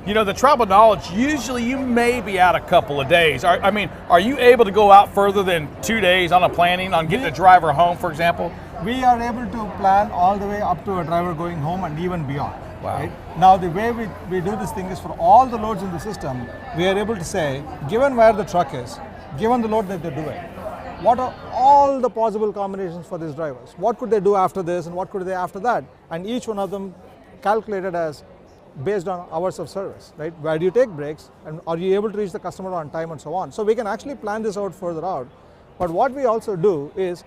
You know, the tribal knowledge, usually you may be out a couple of days. I mean, are you able to go out further than 2 days on a planning, on getting a driver home, for example? We are able to plan all the way up to a driver going home and even beyond. Wow. Right? Now, the way we do this thing is for all the loads in the system, we are able to say, given where the truck is, given the load that they're doing, what are all the possible combinations for these drivers? What could they do after this and what could they after that? And each one of them calculated as based on hours of service, right? Where do you take breaks and are you able to reach the customer on time and so on? So we can actually plan this out further out. But what we also do is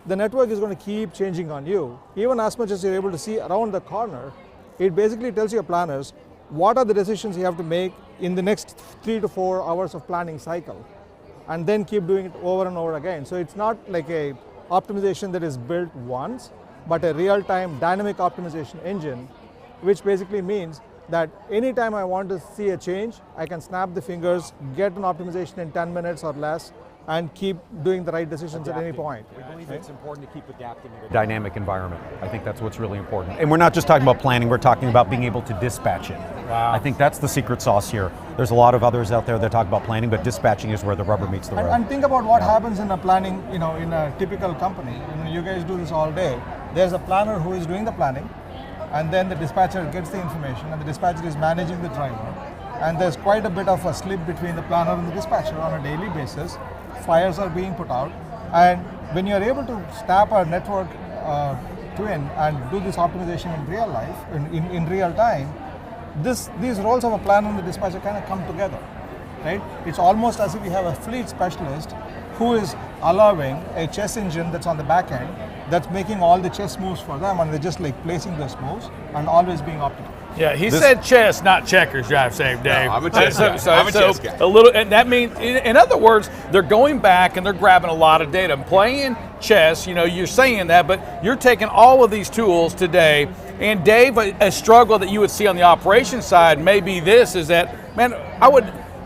the network is going to keep changing on you. Even as much as you're able to see around the corner, it basically tells your planners what are the decisions you have to make in the next 3 to 4 hours of planning cycle, and then keep doing it over and over again. So it's not like a optimization that is built once, but a real-time dynamic optimization engine, which basically means that anytime I want to see a change, I can snap the fingers, get an optimization in 10 minutes or less, and keep doing the right decisions at any point. We believe it's important to keep adapting in a dynamic environment. I think that's what's really important. And we're not just talking about planning, we're talking about being able to dispatch it. Wow. I think that's the secret sauce here. There's a lot of others out there that talk about planning, but dispatching is where the rubber meets the road. And think about what happens in a planning, in a typical company. You guys do this all day. There's a planner who is doing the planning, and then the dispatcher gets the information, and the dispatcher is managing the driver. And there's quite a bit of a slip between the planner and the dispatcher on a daily basis. Fires are being put out, and when you're able to snap a network twin and do this optimization in real life, in real time, these roles of a planner and the dispatcher kind of come together, right? It's almost as if you have a fleet specialist who is allowing a chess engine that's on the back end that's making all the chess moves for them, and they're just like placing those moves and always being optimal. Yeah, he said chess, not checkers, drive safe, Dave. No, I'm a chess guy. I'm a chess guy. A little, and that means, in other words, they're going back and they're grabbing a lot of data. Playing chess, you're saying that, but you're taking all of these tools today. And Dave, a struggle that you would see on the operations side may be this, is that, man,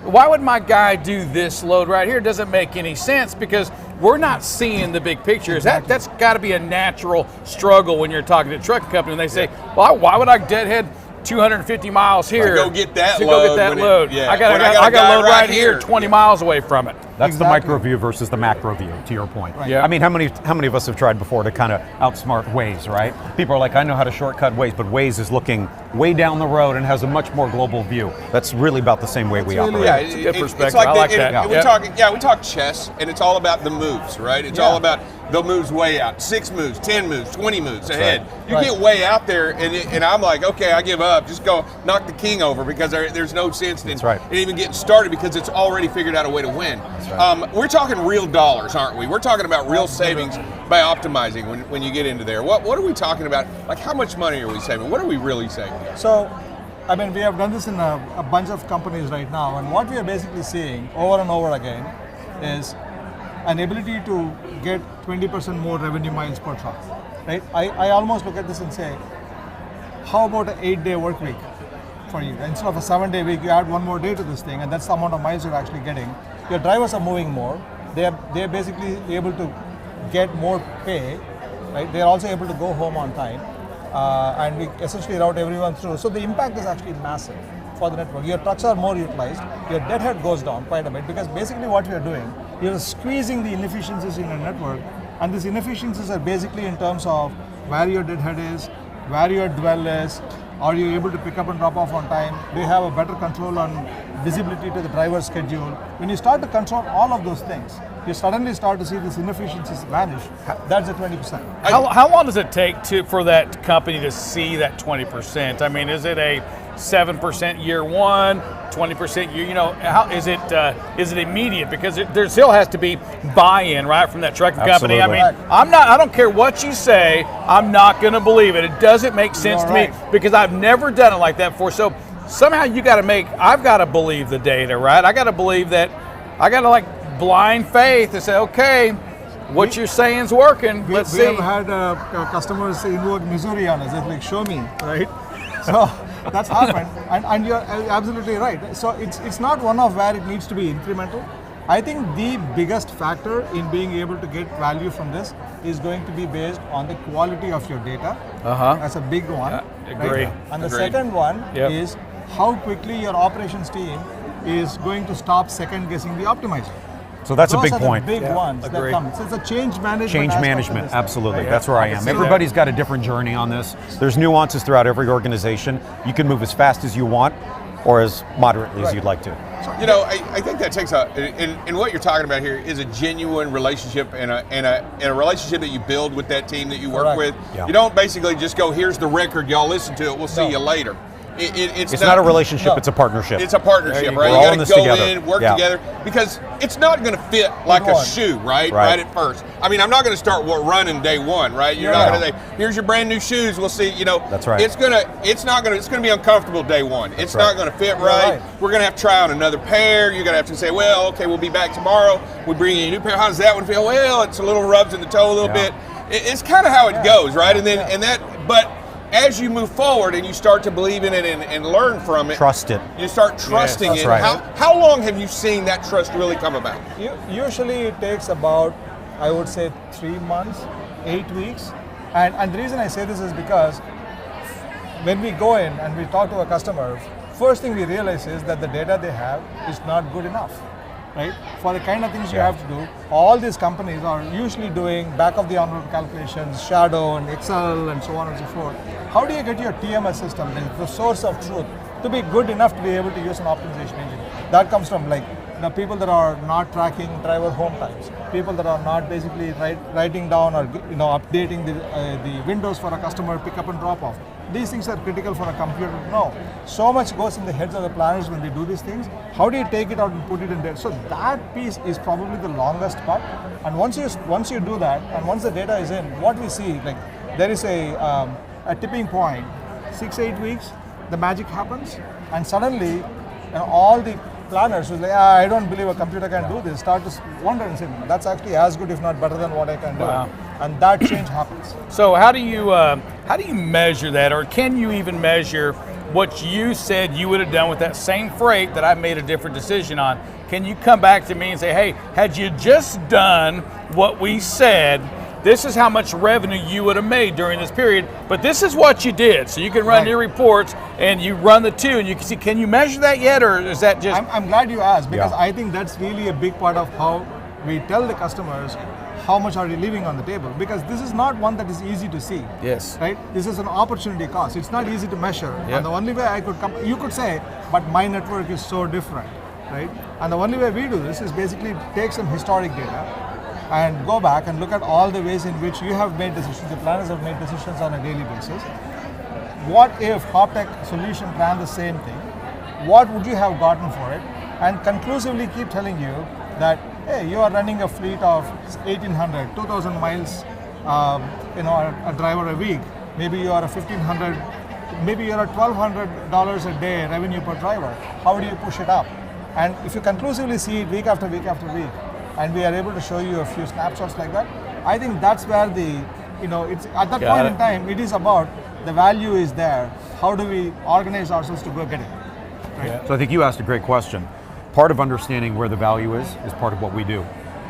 why would my guy do this load right here? It doesn't make any sense because we're not seeing the big picture. Exactly. That's got to be a natural struggle when you're talking to a trucking company and they say, well, why would I deadhead 250 miles here to go get that to load. Go get that load. Yeah. I got a load right here 20 miles away from it. That's Exactly. the micro view versus the macro view, to your point. Right. Yeah. I mean, how many of us have tried before to kind of outsmart Waze, right? People are like, I know how to shortcut Waze, but Waze is looking way down the road and has a much more global view. That's really about the same way we operate. Yeah, It's a good perspective. It's like I like that. We talk chess, and it's all about the moves, right? It's all about the moves way out. 6 moves, 10 moves, 20 moves ahead. Right. You get way out there, and I'm like, okay, I give up. Just go knock the king over because there's no sense in even getting started because it's already figured out a way to win. Right. We're talking real dollars, aren't we? We're talking about real savings by optimizing when you get into there. What are we talking about? Like, how much money are we saving? What are we really saving? So, I mean, we have done this in a bunch of companies right now, and what we are basically seeing over and over again is an ability to get 20% more revenue miles per truck, right? I almost look at this and say, how about an 8-day work week for you? Instead of a 7-day week, you add 1 more day to this thing, and that's the amount of miles you're actually getting. Your drivers are moving more. They're basically able to get more pay, right? They're also able to go home on time, and we essentially route everyone through. So the impact is actually massive for the network. Your trucks are more utilized. Your deadhead goes down quite a bit because basically what we are doing, you're squeezing the inefficiencies in your network, and these inefficiencies are basically in terms of where your deadhead is, where your dwell is. Are you able to pick up and drop off on time? Do you have a better control on visibility to the driver's schedule? When you start to control all of those things, you suddenly start to see these inefficiencies vanish. That's the 20%. How long does it take for that company to see that 20%? I mean, is it a 7% year one, 20% year? How is it immediate? Because there still has to be buy-in, right, from that trucking company. I mean, I don't care what you say, I'm not going to believe it. It doesn't make sense to me because I've never done it like that before. So somehow I've got to believe the data, right? I got to believe that. I got to blind faith and say, okay, what you're saying is working. Let's see. We have had customers invoke Missouri on us. It's like, show me, right? So that's happened, and you're absolutely right. So it's not one of where it needs to be incremental. I think the biggest factor in being able to get value from this is going to be based on the quality of your data. That's a big one. Agree. Right? And the second one is how quickly your operations team is going to stop second guessing the optimizer. So that's Those a big are point. The big ones that agree. come. So it's a change management. Change aspect of management, this. absolutely. Yeah, That's where I I can am. see that. Everybody's got a different journey on this. There's nuances throughout every organization. You can move as fast as you want or as moderately as Right. you'd like to. You know, I think that takes and what you're talking about here is a genuine relationship and a relationship that you build with that team that you work Correct. with. Yeah. You don't basically just go, here's the record, y'all listen to it, we'll see No. you later. It's not a relationship, No. it's a partnership. It's a partnership, There you right? go. You We're all got in to this go together. in, work Yeah. together, because it's not going to fit like a one. shoe, right? Right. Right at first. I mean, I'm not going to start running day one, right? You're Yeah. not going to say, here's your brand new shoes. We'll see. You know, That's right. It's going to be uncomfortable day one. It's right. not going to fit You're right. right. We're going to have to try on another pair. You're going to have to say, well, okay, we'll be back tomorrow. We bring you a new pair. How does that one feel? Well, it's a little rubs in the toe a little Yeah. bit. It's kind of how it Yeah. goes, right? And then Yeah. but as you move forward and you start to believe in it and learn from it, Trust it. you start trusting that's it. right. How long have you seen that trust really come about? Usually it takes about, I would say, 3 months, 8 weeks. And the reason I say this is because when we go in and we talk to a customer, first thing we realize is that the data they have is not good enough, right? For the kind of things you have to do, all these companies are usually doing back of the envelope calculations, Shadow and Excel and so on and so forth. How do you get your TMS system, the source of truth, to be good enough to be able to use an optimization engine? That comes from like people that are not tracking driver home times, people that are not basically writing down or updating the windows for a customer pickup and drop off. These things are critical for a computer to know. So much goes in the heads of the planners when they do these things. How do you take it out and put it in there? So that piece is probably the longest part. And once you do that, and once the data is in, what we see, like there is a tipping point, 6-8 weeks, the magic happens, and suddenly all the planners who say, I don't believe a computer can do this, start to wonder and say, that's actually as good if not better than what I can do. Wow. And that change happens. So how do you measure that, or can you even measure what you said you would have done with that same freight that I made a different decision on? Can you come back to me and say, hey, had you just done what we said, this is how much revenue you would have made during this period, but this is what you did. So you can run Right. your reports and you run the two and you can see, can you measure that yet, or is that just... I'm glad you asked, because Yeah. I think that's really a big part of how we tell the customers how much are you leaving on the table, because this is not one that is easy to see. Yes. Right? This is an opportunity cost. It's not easy to measure. Yep. And the only way you could say, but my network is so different, right? And the only way we do this is basically take some historic data and go back and look at all the ways in which you have made decisions, the planners have made decisions on a daily basis. What if Hoptech solution ran the same thing? What would you have gotten for it? And conclusively keep telling you that, hey, you are running a fleet of 1,800, 2,000 miles, a driver a week. Maybe you are a 1,500, maybe you're at $1,200 a day revenue per driver. How do you push it up? And if you conclusively see it week after week after week, and we are able to show you a few snapshots like that, I think that's where it's at that Got point it. in time, it is about the value is there. How do we organize ourselves to go get it? Right? So I think you asked a great question. Part of understanding where the value is part of what we do,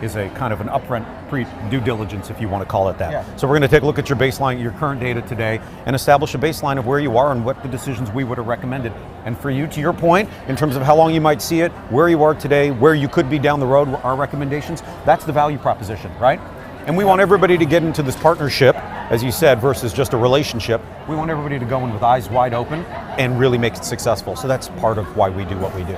is a kind of an upfront pre-due diligence, if you want to call it that. Yeah. So we're going to take a look at your baseline, your current data today, and establish a baseline of where you are and what the decisions we would have recommended. And for you, to your point, in terms of how long you might see it, where you are today, where you could be down the road, our recommendations, that's the value proposition, right? And we want everybody to get into this partnership, as you said, versus just a relationship. We want everybody to go in with eyes wide open and really make it successful. So that's part of why we do what we do.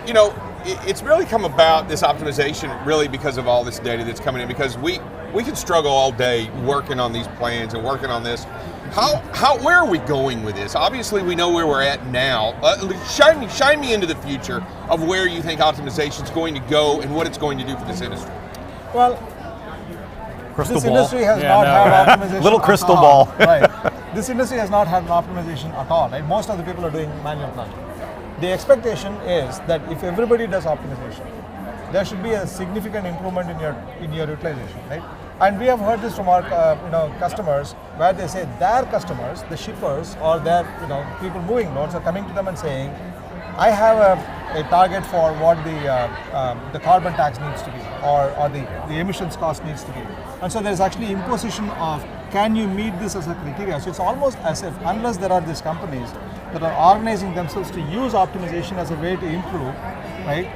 You know, it's really come about, this optimization, really because of all this data that's coming in, because we can struggle all day working on these plans and working on this. Where are we going with this? Obviously, we know where we're at now. Shine me into the future of where you think optimization is going to go and what it's going to do for this industry. Well, Crystal this ball. industry has Yeah, not no. had optimization. Little at crystal all. ball. Right. This industry has not had an optimization at all. Right? Most of the people are doing manual planning. The expectation is that if everybody does optimization, there should be a significant improvement in your utilization, right? And we have heard this from our customers, where they say their customers, the shippers or their people moving loads, are coming to them and saying, I have a target for what the carbon tax needs to be, or the emissions cost needs to be. And so there's actually imposition of can you meet this as a criteria? So it's almost as if, unless there are these companies that are organizing themselves to use optimization as a way to improve, right?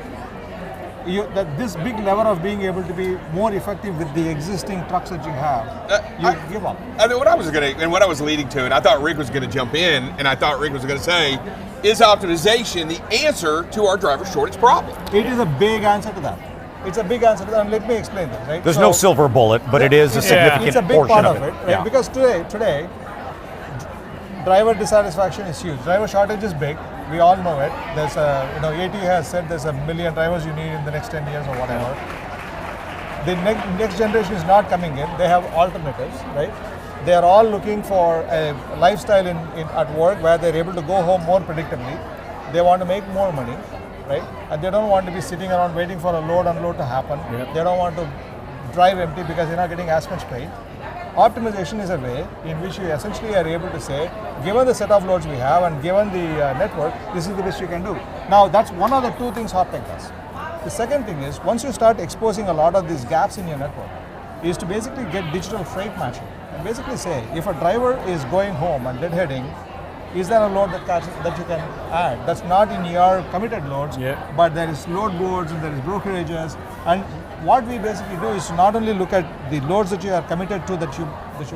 That this big lever of being able to be more effective with the existing trucks that you have, give up. I mean, what I was leading to, and I thought Rick was going to jump in, and I thought Rick was going to say, is optimization the answer to our driver shortage problem? It is a big answer to that. It's a big answer to that, and let me explain this, right? There's no silver bullet, but it is a significant it's a big portion part of it, right? Yeah. Because today, driver dissatisfaction is huge. Driver shortage is big. We all know it. There's AT has said there's 1 million drivers you need in the next 10 years or whatever. The next generation is not coming in. They have alternatives, right? They are all looking for a lifestyle at work where they're able to go home more predictably. They want to make more money, right? And they don't want to be sitting around waiting for a load unload to happen. Yep. They don't want to drive empty because they're not getting as much paid. Optimization is a way in which you essentially are able to say, given the set of loads we have and given the network, this is the best you can do. Now, that's one of the two things HotTech does. The second thing is, once you start exposing a lot of these gaps in your network, is to basically get digital freight matching. And basically say, if a driver is going home and deadheading, is there a load that you can add that's not in your committed loads, but there is load boards and there is brokerages. And what we basically do is to not only look at the loads that you are committed to that you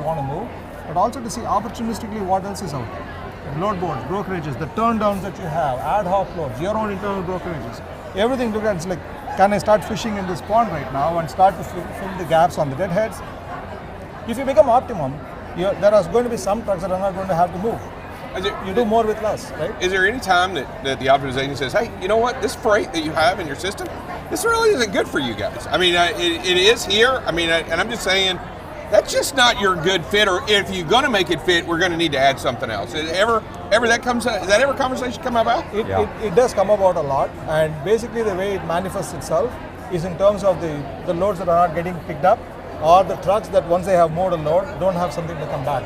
want to move, but also to see opportunistically what else is out there. Load boards, brokerages, the turndowns that you have, ad hoc loads, your own internal brokerages. Everything look at it's like, can I start fishing in this pond right now and start to fill the gaps on the deadheads? If you become optimum, there are going to be some trucks that are not going to have to move. You do more with less, right? Is there any time that the optimization says, hey, you know what, this freight that you have in your system, this really isn't good for you guys? I mean, it is here. I mean, and I'm just saying, that's just not your good fit, or if you're going to make it fit, we're going to need to add something else. Does that ever conversation come about? It does come about a lot, and basically the way it manifests itself is in terms of the loads that are not getting picked up, or the trucks that once they have moved a load, don't have something to come back,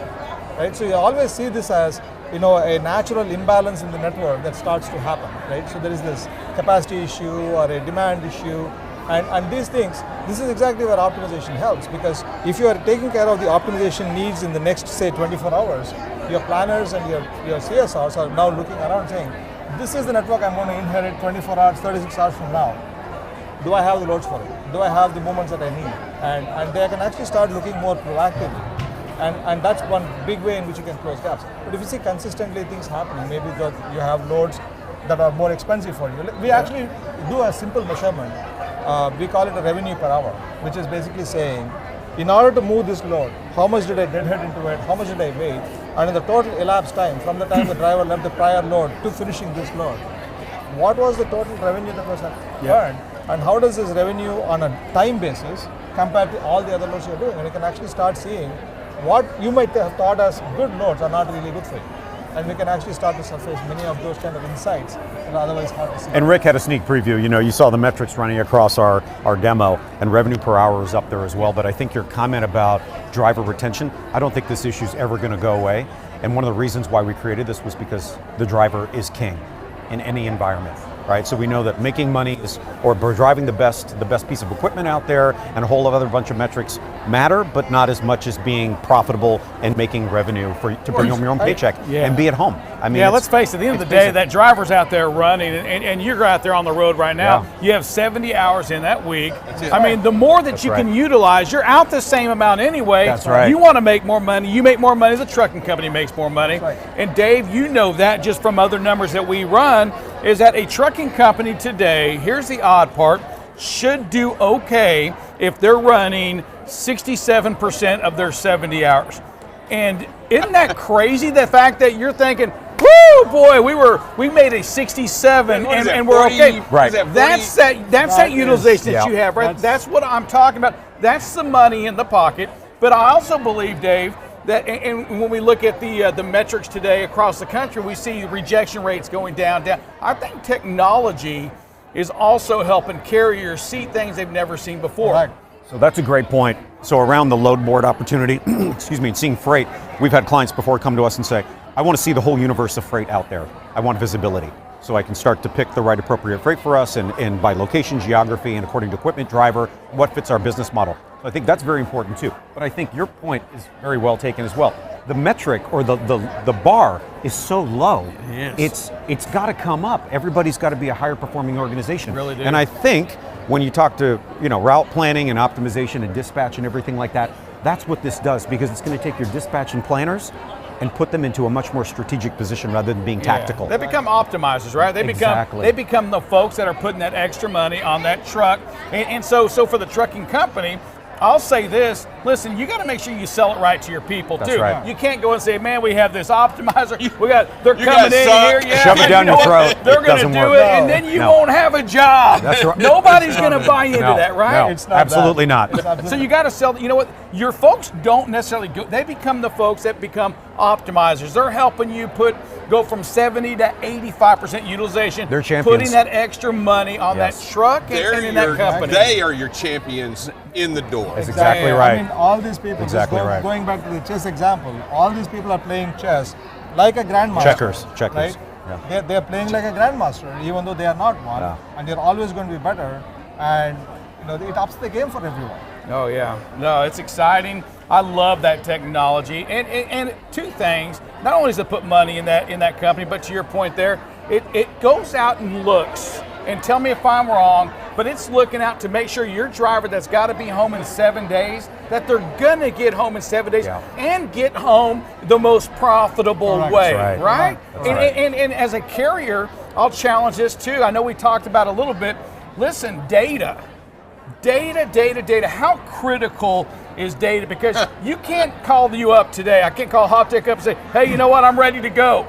right? So you always see this as a natural imbalance in the network that starts to happen, right? So there is this capacity issue or a demand issue, and these things, this is exactly where optimization helps, because if you are taking care of the optimization needs in the next, say, 24 hours, your planners and your CSRs are now looking around saying, this is the network I'm going to inherit 24 hours, 36 hours from now. Do I have the loads for it? Do I have the movements that I need? And they can actually start looking more proactively. And that's one big way in which you can close gaps. But if you see consistently things happening, maybe you have loads that are more expensive for you. We actually do a simple measurement. We call it a revenue per hour, which is basically saying, in order to move this load, how much did I deadhead into it, how much did I wait, and in the total elapsed time, from the time the driver left the prior load to finishing this load, what was the total revenue that was earned, and how does this revenue on a time basis compare to all the other loads you're doing? And you can actually start seeing what you might have thought as good loads are not really good for you. And we can actually start to surface many of those kind of insights that are otherwise hard to see. And Rick had a sneak preview. You saw the metrics running across our demo, and revenue per hour is up there as well. But I think your comment about driver retention, I don't think this issue is ever going to go away. And one of the reasons why we created this was because the driver is king in any environment. Right, so we know that making money or driving the best piece of equipment out there, and a whole other bunch of metrics matter, but not as much as being profitable and making revenue to bring home your own paycheck and be at home. I mean, let's face it. At the end of the day, that driver's out there running, and you're out there on the road right now. Yeah. You have 70 hours in that week. I mean, the more that you can utilize, you're out the same amount anyway. That's right. You want to make more money. You make more money. The trucking company makes more money. That's right. And Dave, you know that just from other numbers that we run, is that a trucking company today, here's the odd part, should do okay if they're running 67% of their 70 hours. And isn't that crazy, the fact that you're thinking, whoo, boy, we made a 67 and we're 40, okay. Right. That's that utilization that you have, right? That's what I'm talking about. That's the money in the pocket. But I also believe, Dave, that, and when we look at the metrics today across the country, we see rejection rates going down. I think technology is also helping carriers see things they've never seen before. Right. So that's a great point. So around the load board opportunity, excuse me, and seeing freight, we've had clients before come to us and say, I want to see the whole universe of freight out there. I want visibility. So I can start to pick the right appropriate freight for us, and by location, geography, and according to equipment, driver, what fits our business model. I think that's very important too. But I think your point is very well taken as well. The metric or the bar is so low. Yes. It's got to come up. Everybody's got to be a higher performing organization. Really do. And I think when you talk to route planning and optimization and dispatch and everything like that, that's what this does, because it's going to take your dispatch and planners and put them into a much more strategic position rather than being tactical. They become optimizers, right? They become the folks that are putting that extra money on that truck. And so for the trucking company, I'll say this, listen, you got to make sure you sell it right to your people too. Right. You can't go and say, man, we have this optimizer. They're you coming guys in suck. here. Yeah, Shove it down your throat. They're It going to doesn't do work. it, and then you won't have a job. That's right. Nobody's going to buy into that, right? No, It's not absolutely that. not. It's absolutely So you got to sell. You know what? Your folks don't necessarily go. They become the folks that become optimizers. They're helping you go from 70 to 85% utilization. They're champions. Putting that extra money on Yes. that truck and in that company. They are your champions in the door. That's exactly Yeah. right. I mean, all these people, Exactly just right. going back to the chess example, all these people are playing chess like a grandmaster. Checkers. Right? Yeah. They're playing like a grandmaster, even though they are not one, Yeah. and they're always going to be better, and it ups the game for everyone. Oh yeah, no, it's exciting. I love that technology, and two things. Not only does it put money in that company, but to your point there, it goes out and looks. And tell me if I'm wrong, but it's looking out to make sure your driver that's got to be home in 7 days, that they're gonna get home in 7 days and get home the most profitable Correct. way, That's right? That's And, right. and as a carrier, I'll challenge this too. I know we talked about it a little bit. Listen, data. How critical is data? Because you can't call you up today. I can't call Hoptech up and say, hey, you know what? I'm ready to go.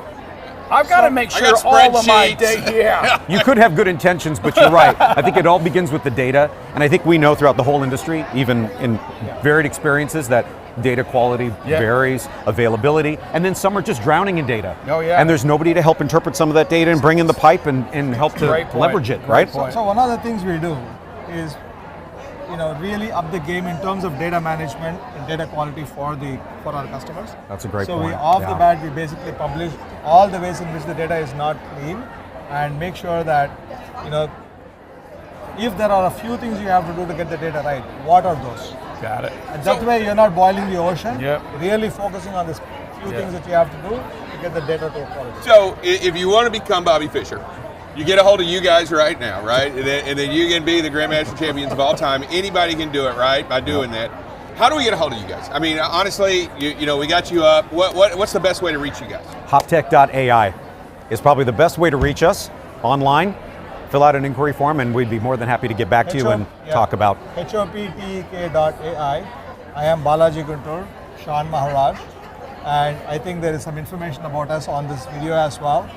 I've got to make I sure got all of my spreadsheets. data. Yeah. You could have good intentions, but you're right. I think it all begins with the data, and I think we know throughout the whole industry, even in varied experiences, that data quality varies, availability, and then some are just drowning in data. Oh, yeah. And there's nobody to help interpret some of that data and bring in the pipe and help to Great point. leverage it, Great right? point. So one of the things we do is, really up the game in terms of data management and data quality for our customers. That's a great So point. we off the Yeah. bat we basically publish all the ways in which the data is not clean, and make sure that if there are a few things you have to do to get the data right, what are those? Got it. And that way you're not boiling the ocean. Yep. Really focusing on the few things that you have to do to get the data to a quality. So if you want to become Bobby Fischer, you get a hold of you guys right now, right? And then you can be the Grandmaster champions of all time. Anybody can do it, right? By doing that. How do we get a hold of you guys? I mean, honestly, we got you up. What's the best way to reach you guys? Hoptech.ai is probably the best way to reach us online. Fill out an inquiry form, and we'd be more than happy to get back to you and talk about. hoptek.ai. I am Balaji Guntur, Sean Maharaj, and I think there is some information about us on this video as well.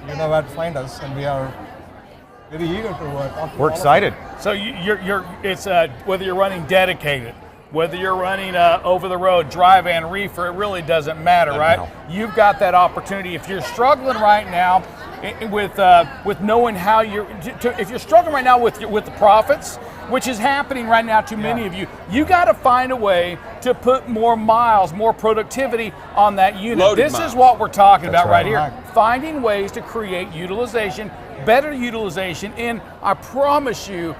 You know where to find us, and we are very eager to talk to We're all of you. excited. So it's whether you're running dedicated, whether you're running over the road, drive and reefer, it really doesn't matter, right? No. You've got that opportunity. If you're struggling right now with knowing how if you're struggling right now with the profits, which is happening right now to many of you, you got to find a way to put more miles, more productivity on that unit. Loaded This miles. is what we're talking That's about right right. here. Finding ways to create utilization, better utilization, and I promise you,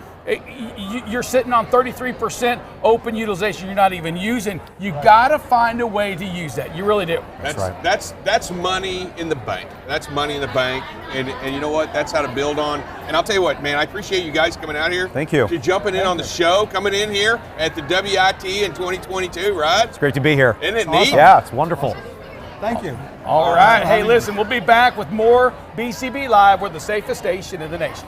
you're sitting on 33% open utilization you're not even using. You gotta find a way to use that. You really do. That's money in the bank. That's money in the bank, and you know what? That's how to build on. And I'll tell you what, man, I appreciate you guys coming out here. Thank you. To jumping in on the show, coming in here at the WIT in 2022, right? It's great to be here. Isn't it Awesome. neat? Yeah, it's wonderful. Thank you. All right. Hey, listen, we'll be back with more BCB Live. We're the safest station in the nation.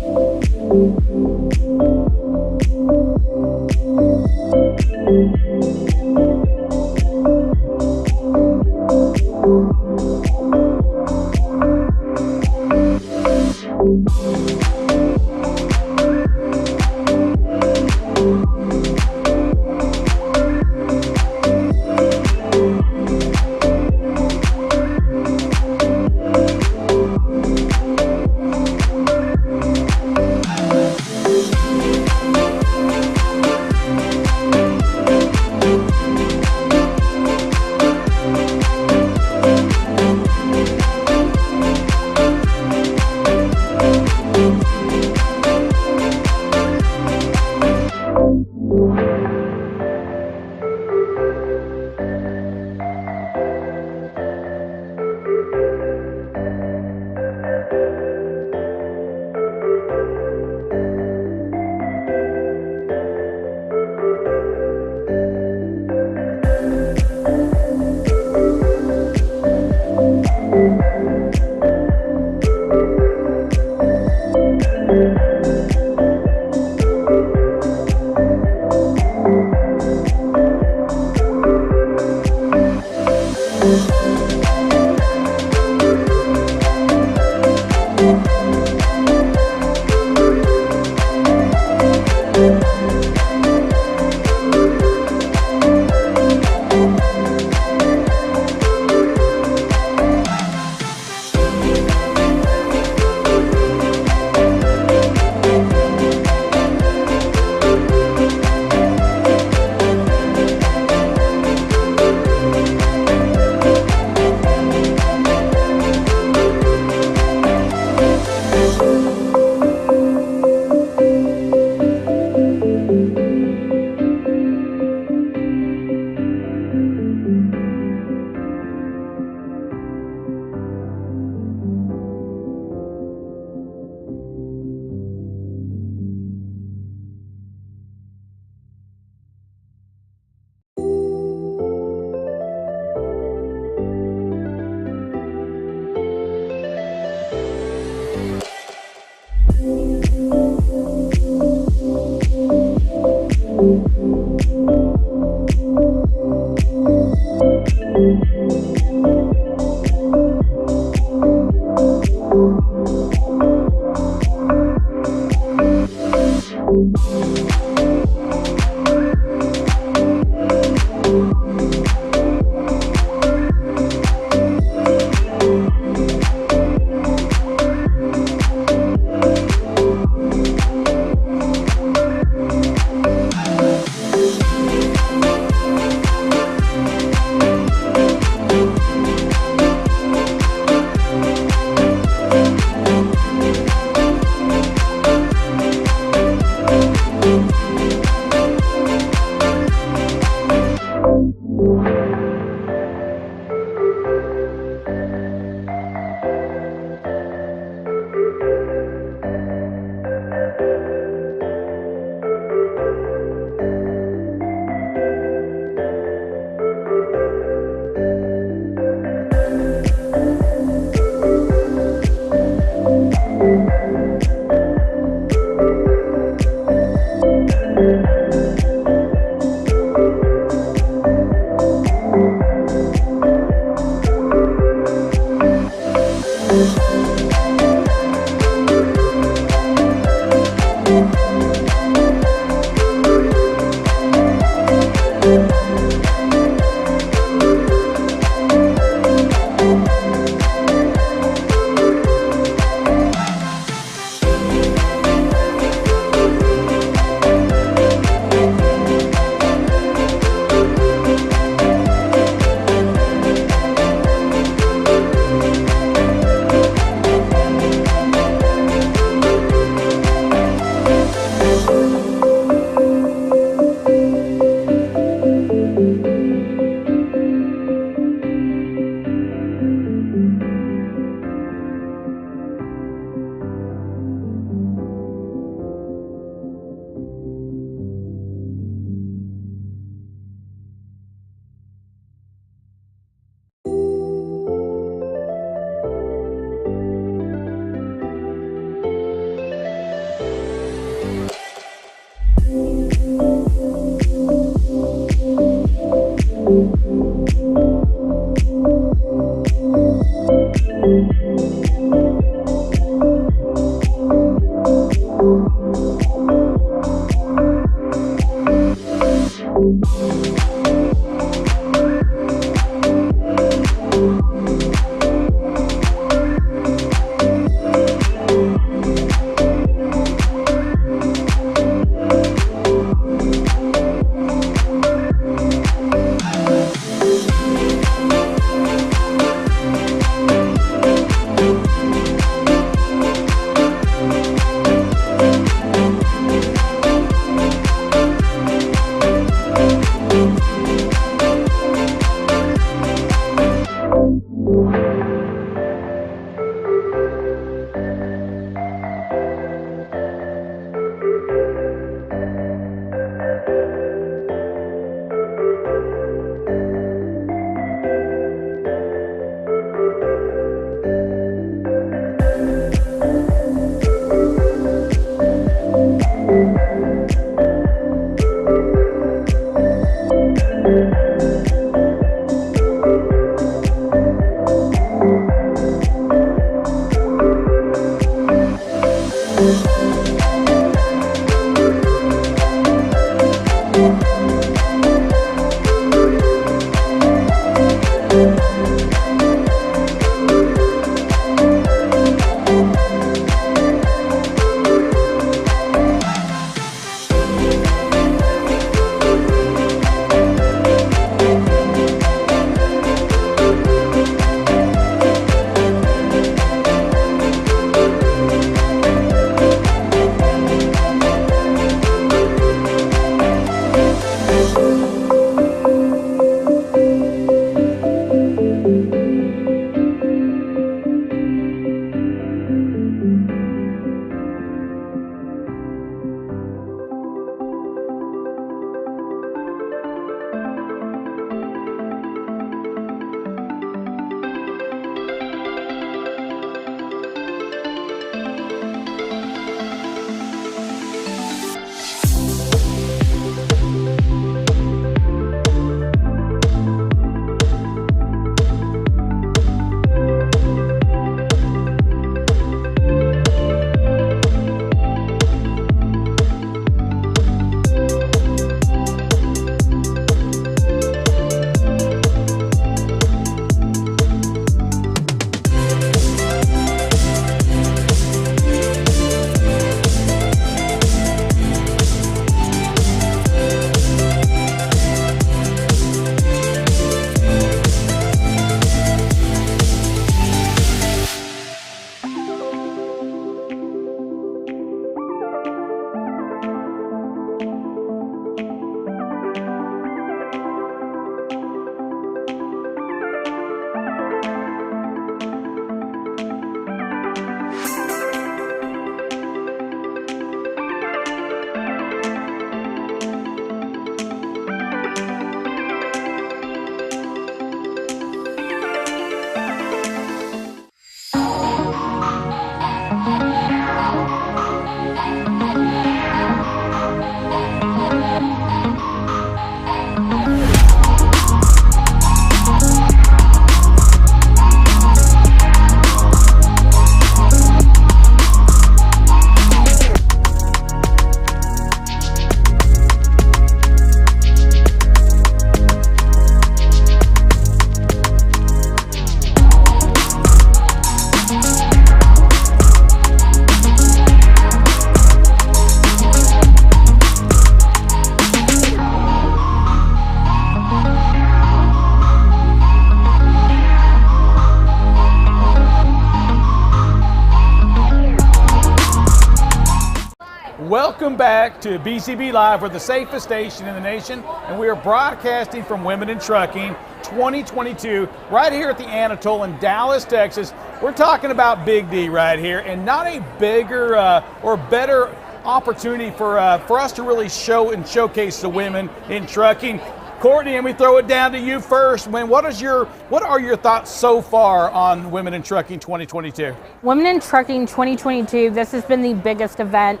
Welcome back to BCB Live. We're the safest station in the nation, and we are broadcasting from Women in Trucking 2022 right here at the Anatole in Dallas, Texas. We're talking about Big D right here, and not a bigger or better opportunity for us to really show and showcase the women in trucking. Courtney, and we throw it down to you first. What are your thoughts so far on Women in Trucking 2022? Women in Trucking 2022, this has been the biggest event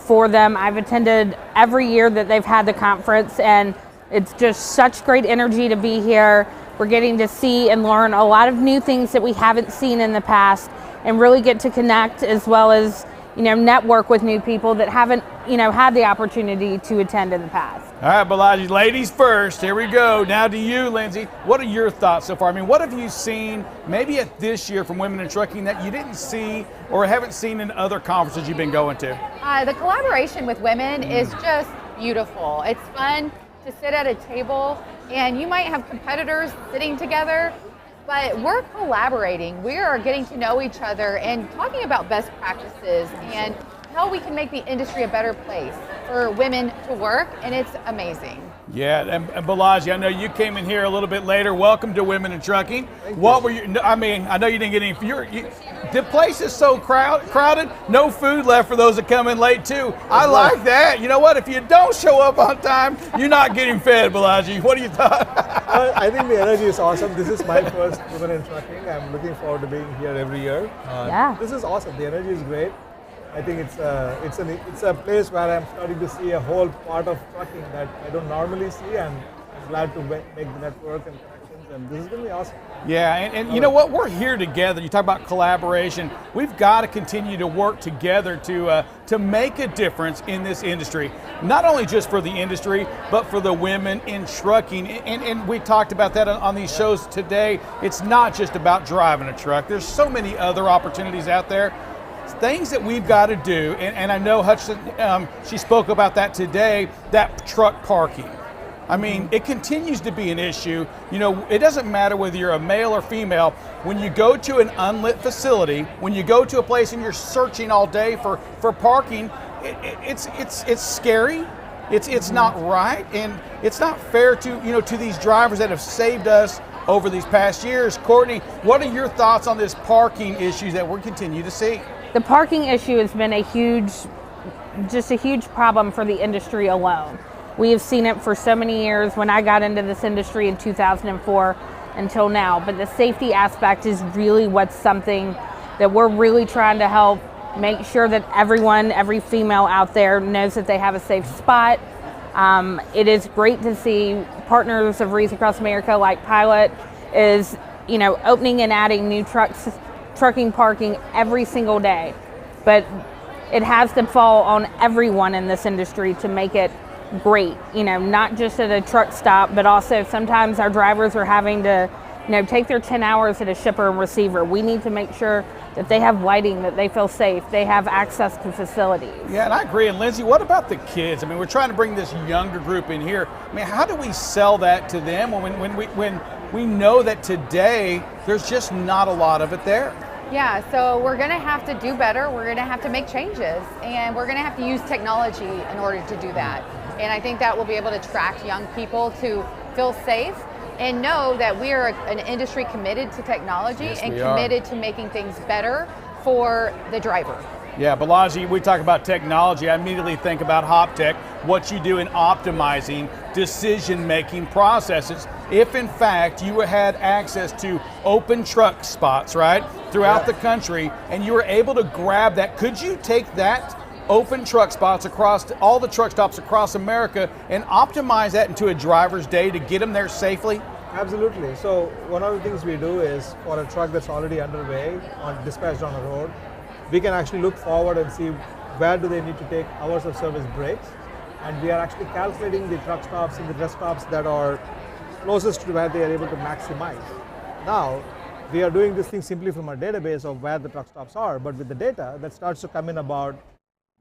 for them. I've attended every year that they've had the conference, and it's just such great energy to be here. We're getting to see and learn a lot of new things that we haven't seen in the past, and really get to connect as well as network with new people that haven't had the opportunity to attend in the past. All right, Balaji, ladies first. Here we go. Now to you, Lindsay. What are your thoughts so far? I mean, what have you seen maybe at this year from Women in Trucking that you didn't see or haven't seen in other conferences you've been going to? The collaboration with women is just beautiful. It's fun to sit at a table, and you might have competitors sitting together, but we're collaborating. We are getting to know each other and talking about best practices and how we can make the industry a better place for women to work, and it's amazing. Yeah, and Balaji, I know you came in here a little bit later. Welcome to Women in Trucking. What were you? I mean, I know you didn't get any. The place is so crowded. No food left for those that come in late too. I like that. You know what? If you don't show up on time, you're not getting fed, Balaji. What do you thought? I think the energy is awesome. This is my first Women in Trucking. I'm looking forward to being here every year. Yeah. This is awesome. The energy is great. I think it's a place where I'm starting to see a whole part of trucking that I don't normally see, and I'm glad to make the network and connections, and this is going to be awesome. Yeah, and you know what? We're here together. You talk about collaboration. We've got to continue to work together to make a difference in this industry. Not only just for the industry, but for the women in trucking. And we talked about that on these shows today. It's not just about driving a truck. There's so many other opportunities out there. Things that we've got to do, and I know Hudson, she spoke about that today, that truck parking. I mean, it continues to be an issue. It doesn't matter whether you're a male or female. When you go to an unlit facility, when you go to a place and you're searching all day for parking, it's scary. It's not right, and it's not fair to these drivers that have saved us over these past years. Courtney, what are your thoughts on this parking issues that we continue to see? The parking issue has been a huge problem for the industry alone. We have seen it for so many years when I got into this industry in 2004 until now, but the safety aspect is really what's something that we're really trying to help make sure that every female out there knows that they have a safe spot. It is great to see partners of Reef Across America like Pilot is opening and adding new trucking parking every single day, but it has to fall on everyone in this industry to make it great, not just at a truck stop, but also sometimes our drivers are having to take their 10 hours at a shipper and receiver. We need to make sure that they have lighting, that they feel safe, they have access to facilities. Yeah, and I agree. And Lindsay, what about the kids? I mean, we're trying to bring this younger group in here. I mean, how do we sell that to them when we know that today there's just not a lot of it there? Yeah, so we're going to have to do better. We're going to have to make changes, and we're going to have to use technology in order to do that. And I think that will be able to attract young people to feel safe and know that we are an industry committed to technology and committed to making things better for the driver. Yeah, Balaji, we talk about technology. I immediately think about HopTech, what you do in optimizing decision-making processes. If in fact you had access to open truck spots, right, throughout the country, and you were able to grab that, could you take that open truck spots across all the truck stops across America and optimize that into a driver's day to get them there safely? Absolutely. So one of the things we do is for a truck that's already underway, dispatched on a road, we can actually look forward and see where do they need to take hours of service breaks, and we are actually calculating the truck stops and the rest stops that are closest to where they are able to maximize. Now, we are doing this thing simply from a database of where the truck stops are, but with the data that starts to come in about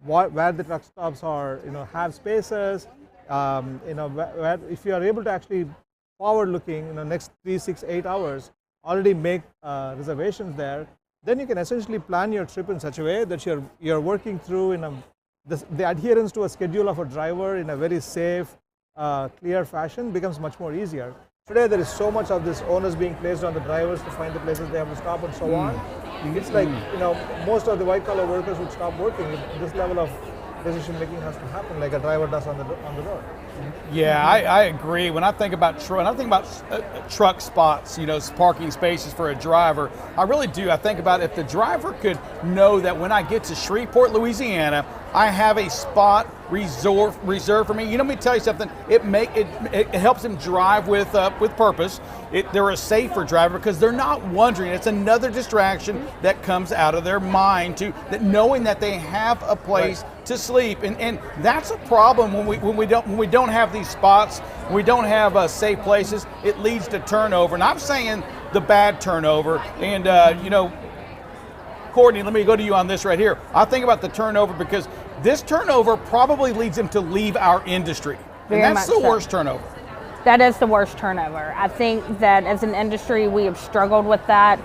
where the truck stops are, have spaces, where if you are able to actually forward-looking, next 3, 6, 8 hours, already make reservations there, then you can essentially plan your trip in such a way that you're working through in a the adherence to a schedule of a driver in a very safe, clear fashion becomes much more easier. Today there is so much of this onus being placed on the drivers to find the places they have to stop and so on. It's like, most of the white collar workers would stop working if this level of decision making has to happen like a driver does on the road. Yeah, I agree. When I think about truck spots, parking spaces for a driver, I really do. I think about if the driver could know that when I get to Shreveport, Louisiana, I have a spot reserved for me. Let me tell you something. It helps them drive with purpose. They're a safer driver because they're not wondering. It's another distraction that comes out of their mind that knowing that they have a place to sleep, and that's a problem when we don't have these spots. When we don't have safe places. It leads to turnover, and I'm saying the bad turnover. And Courtney, let me go to you on this right here. I think about the turnover because this turnover probably leads them to leave our industry. And that's the worst turnover. That is the worst turnover. I think that as an industry, we have struggled with that.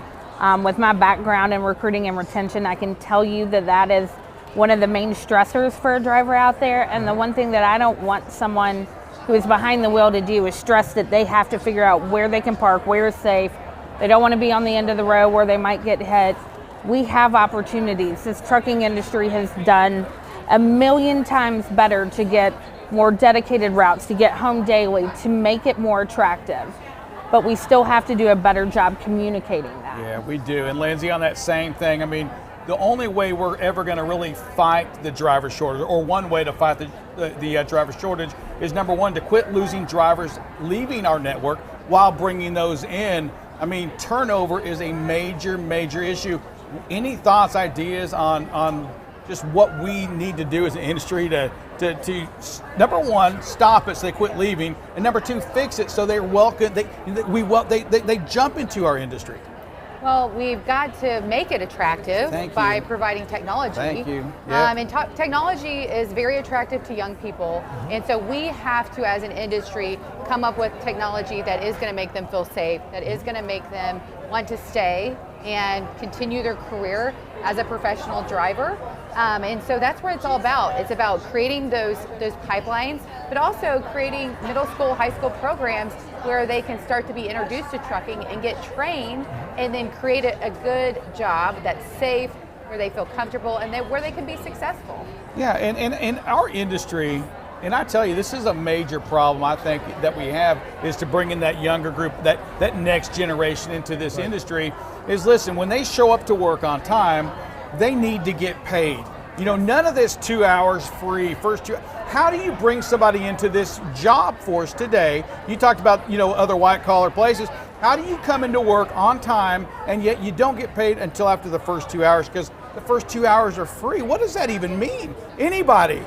With my background in recruiting and retention, I can tell you that is one of the main stressors for a driver out there. And the one thing that I don't want someone who is behind the wheel to do is stress that they have to figure out where they can park, where is safe. They don't want to be on the end of the road where they might get hit. We have opportunities. This trucking industry has done a million times better to get more dedicated routes, to get home daily, to make it more attractive. But we still have to do a better job communicating that. Yeah, we do. And Lindsay, on that same thing, the only way we're ever going to really fight the driver shortage, or one way to fight the driver shortage, is number one, to quit losing drivers leaving our network while bringing those in. Turnover is a major, major issue. Any thoughts, ideas on just what we need to do as an industry to number one, stop it so they quit leaving, and number two, fix it so they're welcome. They jump into our industry. Well, we've got to make it attractive by providing technology. Thank you. Yeah. And technology is very attractive to young people. And so we have to, as an industry, come up with technology that is going to make them feel safe, that is going to make them want to stay and continue their career as a professional driver. And so that's what it's all about. It's about creating those pipelines, but also creating middle school, high school programs where they can start to be introduced to trucking and get trained, and then create a good job that's safe, where they feel comfortable, and where they can be successful. Yeah, and our industry, and I tell you, this is a major problem I think that we have, is to bring in that younger group, that next generation into this industry, is listen, when they show up to work on time, they need to get paid. None of this 2 hours free, how do you bring somebody into this job force today? You talked about, other white collar places. How do you come into work on time and yet you don't get paid until after the first 2 hours because the first 2 hours are free? What does that even mean? Anybody?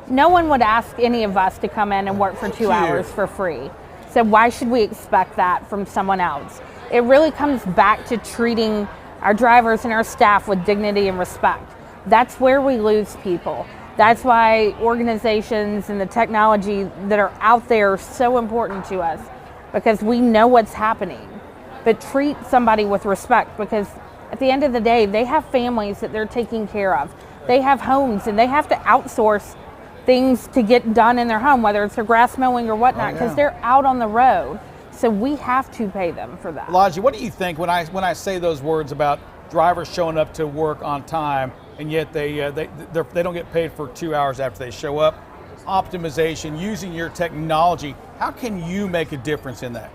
No one would ask any of us to come in and work for 2 hours for free. So why should we expect that from someone else? It really comes back to treating our drivers and our staff with dignity and respect. That's where we lose people. That's why organizations and the technology that are out there are so important to us, because we know what's happening. But treat somebody with respect, because at the end of the day, they have families that they're taking care of. They have homes, and they have to outsource things to get done in their home, whether it's their grass mowing or whatnot, because they're out on the road. So we have to pay them for that. Laji, what do you think when I say those words about drivers showing up to work on time and yet they don't get paid for 2 hours after they show up? Optimization, using your technology, how can you make a difference in that?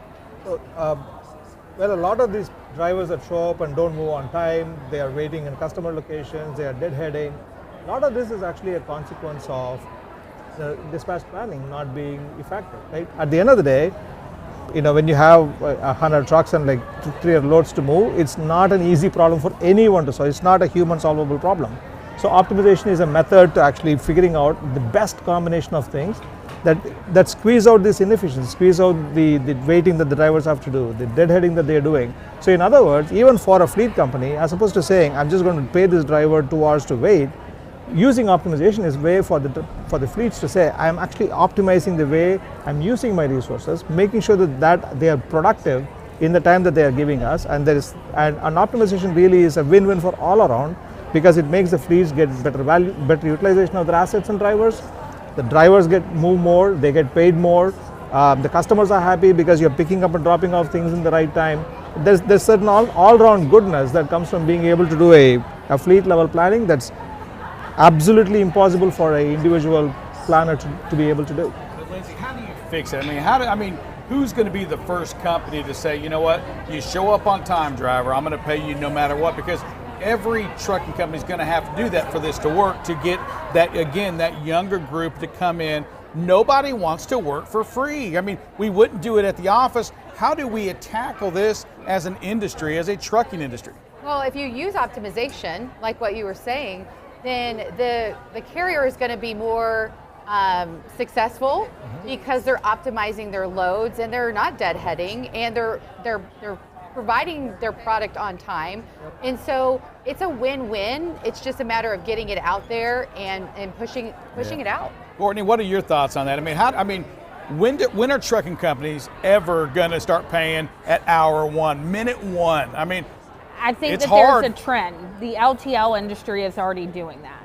Well, a lot of these drivers that show up and don't move on time, they are waiting in customer locations, they are deadheading. A lot of this is actually a consequence of the dispatch planning not being effective. Right? At the end of the day, when you have 100 trucks and like 3 loads to move, it's not an easy problem for anyone to solve. It's not a human solvable problem. So optimization is a method to actually figuring out the best combination of things that squeeze out this inefficiency, squeeze out the waiting that the drivers have to do, the deadheading that they're doing. So in other words, even for a fleet company, as opposed to saying, I'm just going to pay this driver 2 hours to wait, using optimization is a way for the fleets to say, I'm actually optimizing the way I'm using my resources, making sure that they are productive in the time that they are giving us, and optimization really is a win-win for all around, because it makes the fleets get better value, better utilization of their assets and drivers. The drivers move more, they get paid more. The customers are happy because you're picking up and dropping off things in the right time. There's certain all-round goodness that comes from being able to do a fleet level planning that's absolutely impossible for an individual planner to be able to do. But Lindsay, how do you fix it? I mean, who's going to be the first company to say, you know what, you show up on time, driver, I'm going to pay you no matter what? Because every trucking company is going to have to do that for this to work, to get that, again, that younger group to come in. Nobody wants to work for free. I mean, we wouldn't do it at the office. How do we tackle this as an industry, as a trucking industry? Well, if you use optimization, like what you were saying, then the carrier is going to be more successful because they're optimizing their loads and they're not deadheading and they're providing their product on time. And so it's a win-win. It's just a matter of getting it out there and pushing it out. Courtney, what are your thoughts on that? I mean, when are trucking companies ever going to start paying at hour one, minute one? I mean, I think it's that hard. There's a trend. The LTL industry is already doing that.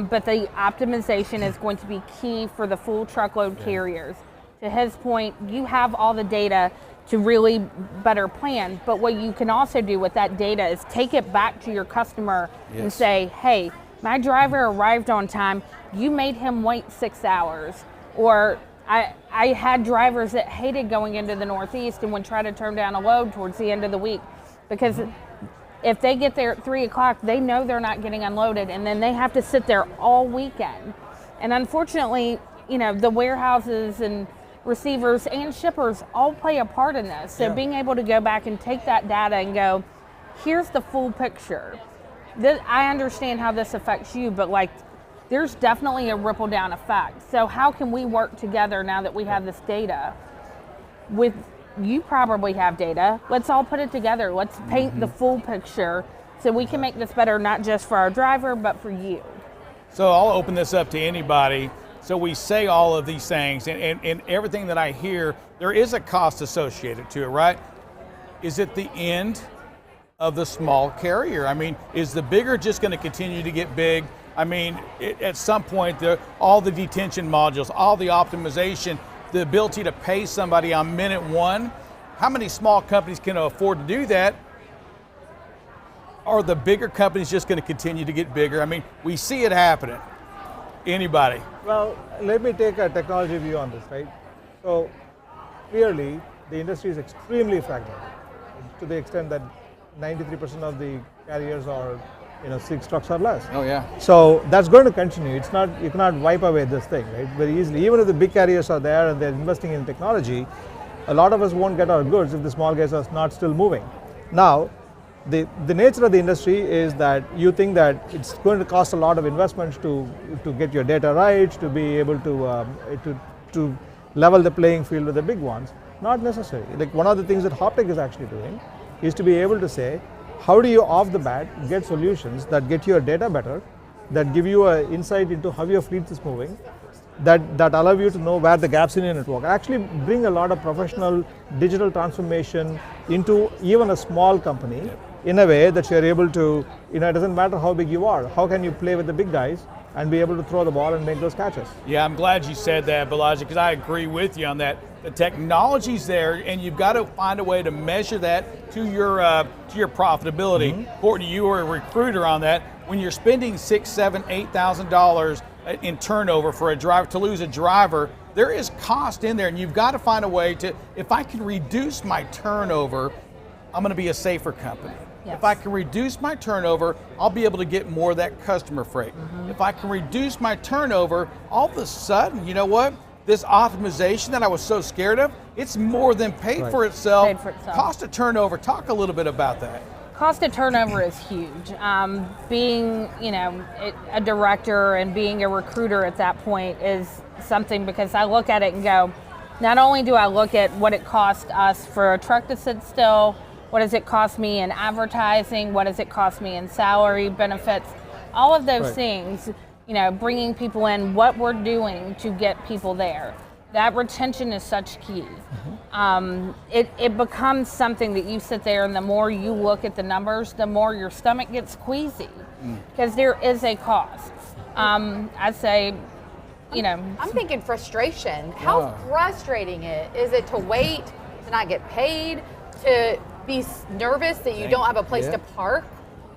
But the optimization is going to be key for the full truckload carriers. To his point, you have all the data to really better plan, but what you can also do with that data is take it back to your customer and say, hey, my driver arrived on time, you made him wait 6 hours. Or I had drivers that hated going into the Northeast and would try to turn down a load towards the end of the week because if they get there at 3 o'clock, they know they're not getting unloaded, and then they have to sit there all weekend. And unfortunately, the warehouses and receivers and shippers all play a part in this. So being able to go back and take that data and go, here's the full picture. I understand how this affects you, but there's definitely a ripple down effect. So how can we work together now that we have this data? You probably have data. Let's all put it together. Let's paint the full picture so we can make this better, not just for our driver, but for you. So I'll open this up to anybody. So we say all of these things, and everything that I hear, there is a cost associated to it, right? Is it the end of the small carrier? I mean, is the bigger just going to continue to get big? I mean, at some point, all the detention modules, all the optimization, the ability to pay somebody on minute one, how many small companies can afford to do that? Are the bigger companies just going to continue to get bigger? I mean, we see it happening. Anybody? Well, let me take a technology view on this, right? So clearly, the industry is extremely fragmented to the extent that 93% of the carriers are 6 trucks or less. Oh yeah. So that's going to continue. It's not, you cannot wipe away this thing, right? Very easily. Even if the big carriers are there and they're investing in technology, a lot of us won't get our goods if the small guys are not still moving. Now, the nature of the industry is that you think that it's going to cost a lot of investments to get your data right, to be able to level the playing field with the big ones. Not necessary. Like one of the things that Hoptech is actually doing is to be able to say, how do you off the bat get solutions that get your data better, that give you an insight into how your fleet is moving, that allow you to know where the gaps in your network, actually bring a lot of professional digital transformation into even a small company in a way that you're able to, it doesn't matter how big you are, how can you play with the big guys and be able to throw the ball and make those catches. Yeah, I'm glad you said that, Balaji, because I agree with you on that. The technology's there, and you've got to find a way to measure that to your profitability. Courtney, you were a recruiter on that. When you're spending $6,000, $7,000, $8,000 in turnover for a driver, to lose a driver, there is cost in there, and you've got to find a way to, if I can reduce my turnover, I'm going to be a safer company. Yes. If I can reduce my turnover, I'll be able to get more of that customer freight. If I can reduce my turnover, all of a sudden, you know what? This optimization that I was so scared of, it's more than paid for itself. Paid for itself. Cost of turnover, talk a little bit about that. Cost of turnover is huge. Being, a director and being a recruiter at that point is something, because I look at it and go, not only do I look at what it costs us for a truck to sit still, what does it cost me in advertising, what does it cost me in salary, benefits, all of those things, bringing people in, what we're doing to get people there. That retention is such key. It becomes something that you sit there, and the more you look at the numbers, the more your stomach gets queasy. because there is a cost. I'd say, I'm thinking frustration. How frustrating is it to wait, to not get paid, to be nervous that you don't have a place to park?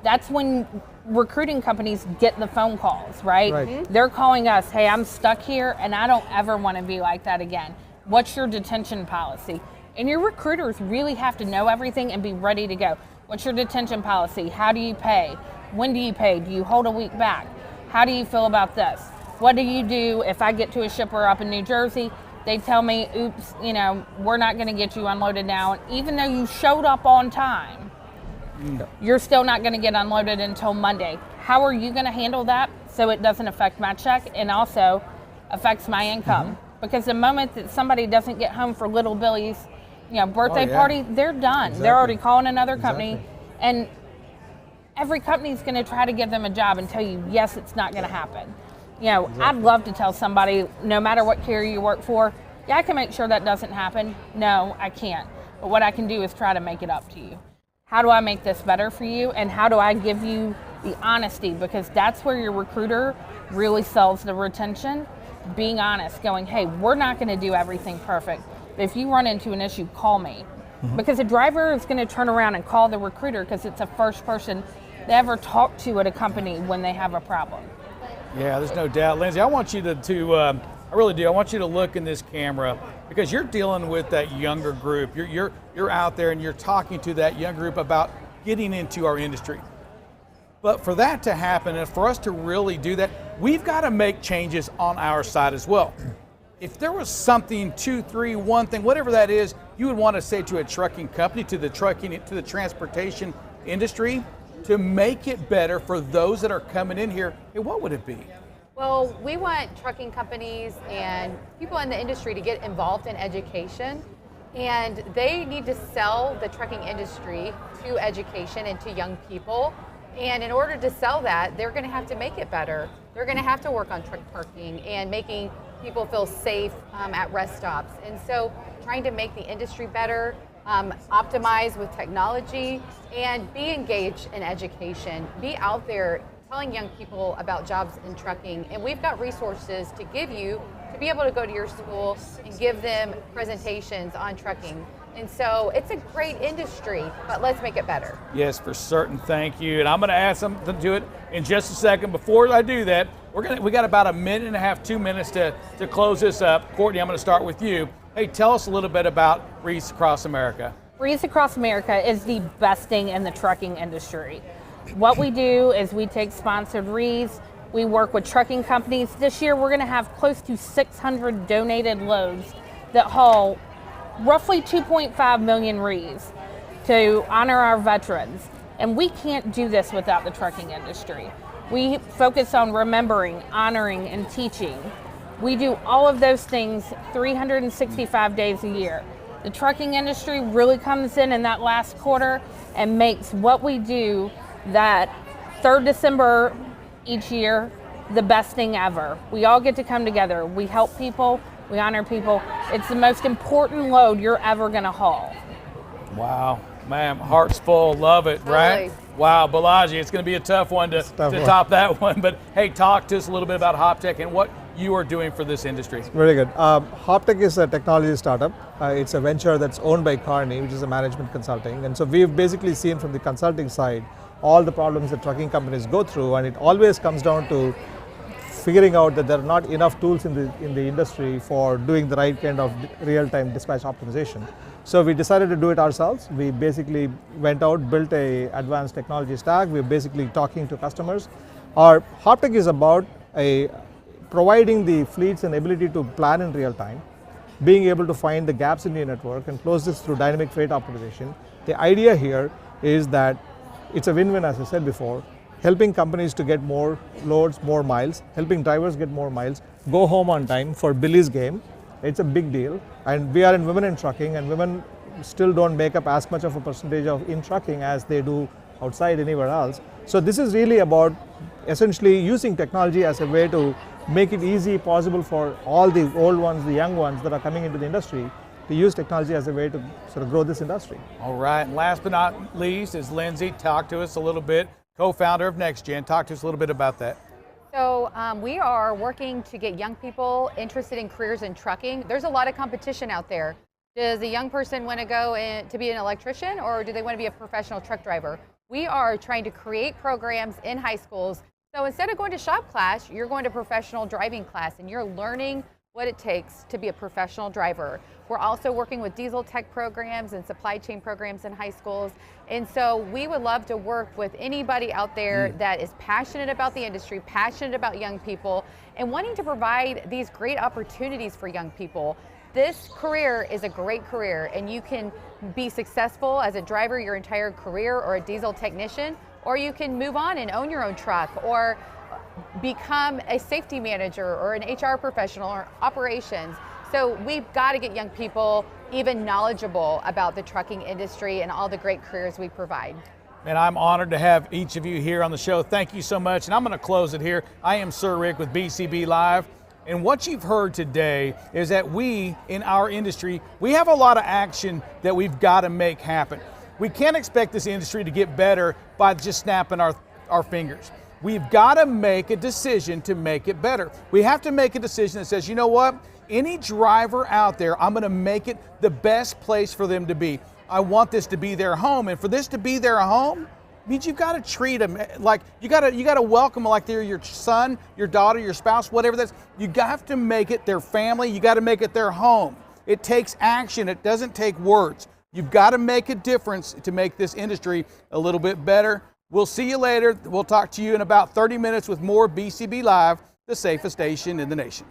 That's when recruiting companies get the phone calls, right? They're calling us, hey, I'm stuck here and I don't ever want to be like that again. What's your detention policy? And your recruiters really have to know everything and be ready to go. What's your detention policy? How do you pay? When do you pay? Do you hold a week back? How do you feel about this? What do you do if I get to a shipper up in New Jersey? They tell me, oops, we're not going to get you unloaded now. And even though you showed up on time, you're still not going to get unloaded until Monday. How are you going to handle that so it doesn't affect my check and also affects my income? Because the moment that somebody doesn't get home for little Billy's, birthday party, they're done. They're already calling another company, and every company is going to try to give them a job and tell you, yes, it's not going to happen. I'd love to tell somebody, no matter what carrier you work for, I can make sure that doesn't happen. No, I can't. But what I can do is try to make it up to you. How do I make this better for you? And how do I give you the honesty? Because that's where your recruiter really sells the retention. Being honest, going, hey, we're not going to do everything perfect. But if you run into an issue, call me. Because a driver is going to turn around and call the recruiter because it's the first person they ever talk to at a company when they have a problem. Yeah, there's no doubt. Lindsay, I want you I really do. I want you to look in this camera because you're dealing with that younger group. You're out there and you're talking to that young group about getting into our industry. But for that to happen and for us to really do that, we've got to make changes on our side as well. If there was something, 2, 3, one thing, whatever that is, you would want to say to a trucking company, to the transportation industry, to make it better for those that are coming in here, hey, what would it be? Well, we want trucking companies and people in the industry to get involved in education, and they need to sell the trucking industry to education and to young people. And in order to sell that, they're going to have to make it better. They're going to have to work on truck parking and making people feel safe at rest stops. And so trying to make the industry better, optimize with technology, and be engaged in education. Be out there telling young people about jobs in trucking. And we've got resources to give you to be able to go to your school and give them presentations on trucking. And so it's a great industry, but let's make it better. Yes, for certain. Thank you. And I'm going to add something to it in just a second. Before I do that, we got about a minute and a half, 2 minutes to close this up. Courtney, I'm going to start with you. Hey, tell us a little bit about Wreaths Across America. Wreaths Across America is the best thing in the trucking industry. What we do is we take sponsored wreaths. We work with trucking companies. This year we're going to have close to 600 donated loads that haul roughly 2.5 million wreaths to honor our veterans. And we can't do this without the trucking industry. We focus on remembering, honoring, and teaching. We do all of those things 365 days a year. The trucking industry really comes in that last quarter and makes what we do that 3rd December each year the best thing ever. We all get to come together. We help people. We honor people. It's the most important load you're ever going to haul. Wow, man, heart's full. Love it, right? Wow, Balaji, it's going to be a tough one to top that one. But hey, talk to us a little bit about HopTech and what you are doing for this industry. Very good. HopTech is a technology startup. It's a venture that's owned by Kearney, which is a management consulting. And so we've basically seen from the consulting side all the problems that trucking companies go through, and it always comes down to figuring out that there are not enough tools in the industry for doing the right kind of real-time dispatch optimization. So we decided to do it ourselves. We basically went out, built a advanced technology stack. We're basically talking to customers. Our HopTech is about providing the fleets an ability to plan in real time, being able to find the gaps in the network and close this through dynamic freight optimization. The idea here is that it's a win-win, as I said before, helping companies to get more loads, more miles, helping drivers get more miles, go home on time for Billy's game. It's a big deal. And we are in women in trucking, and women still don't make up as much of a percentage in trucking as they do outside anywhere else. So this is really about essentially using technology as a way to make it easy possible for all the old ones, the young ones that are coming into the industry to use technology as a way to sort of grow this industry. All right, and last but not least is Lindsay. Talk to us a little bit. co-founder of NextGen. Talk to us a little bit about that. So we are working to get young people interested in careers in trucking. There's a lot of competition out there. Does a young person want to go to be an electrician, or do they want to be a professional truck driver? We are trying to create programs in high schools. So instead of going to shop class, you're going to professional driving class, and you're learning what it takes to be a professional driver. We're also working with diesel tech programs and supply chain programs in high schools. And so we would love to work with anybody out there that is passionate about the industry, passionate about young people, and wanting to provide these great opportunities for young people. This career is a great career, and you can be successful as a driver your entire career, or a diesel technician, or you can move on and own your own truck, or become a safety manager or an HR professional or operations. So we've got to get young people even knowledgeable about the trucking industry and all the great careers we provide. And I'm honored to have each of you here on the show. Thank you so much. And I'm going to close it here. I am Sir Rick with BCB Live. And what you've heard today is that we, in our industry, we have a lot of action that we've got to make happen. We can't expect this industry to get better by just snapping our fingers. We've got to make a decision to make it better. We have to make a decision that says, you know what? Any driver out there, I'm going to make it the best place for them to be. I want this to be their home. And for this to be their home means you've got to treat them like you got to welcome them like they're your son, your daughter, your spouse, whatever that's. You have to make it their family. You got to make it their home. It takes action. It doesn't take words. You've got to make a difference to make this industry a little bit better. We'll see you later. We'll talk to you in about 30 minutes with more BCB Live, the safest station in the nation.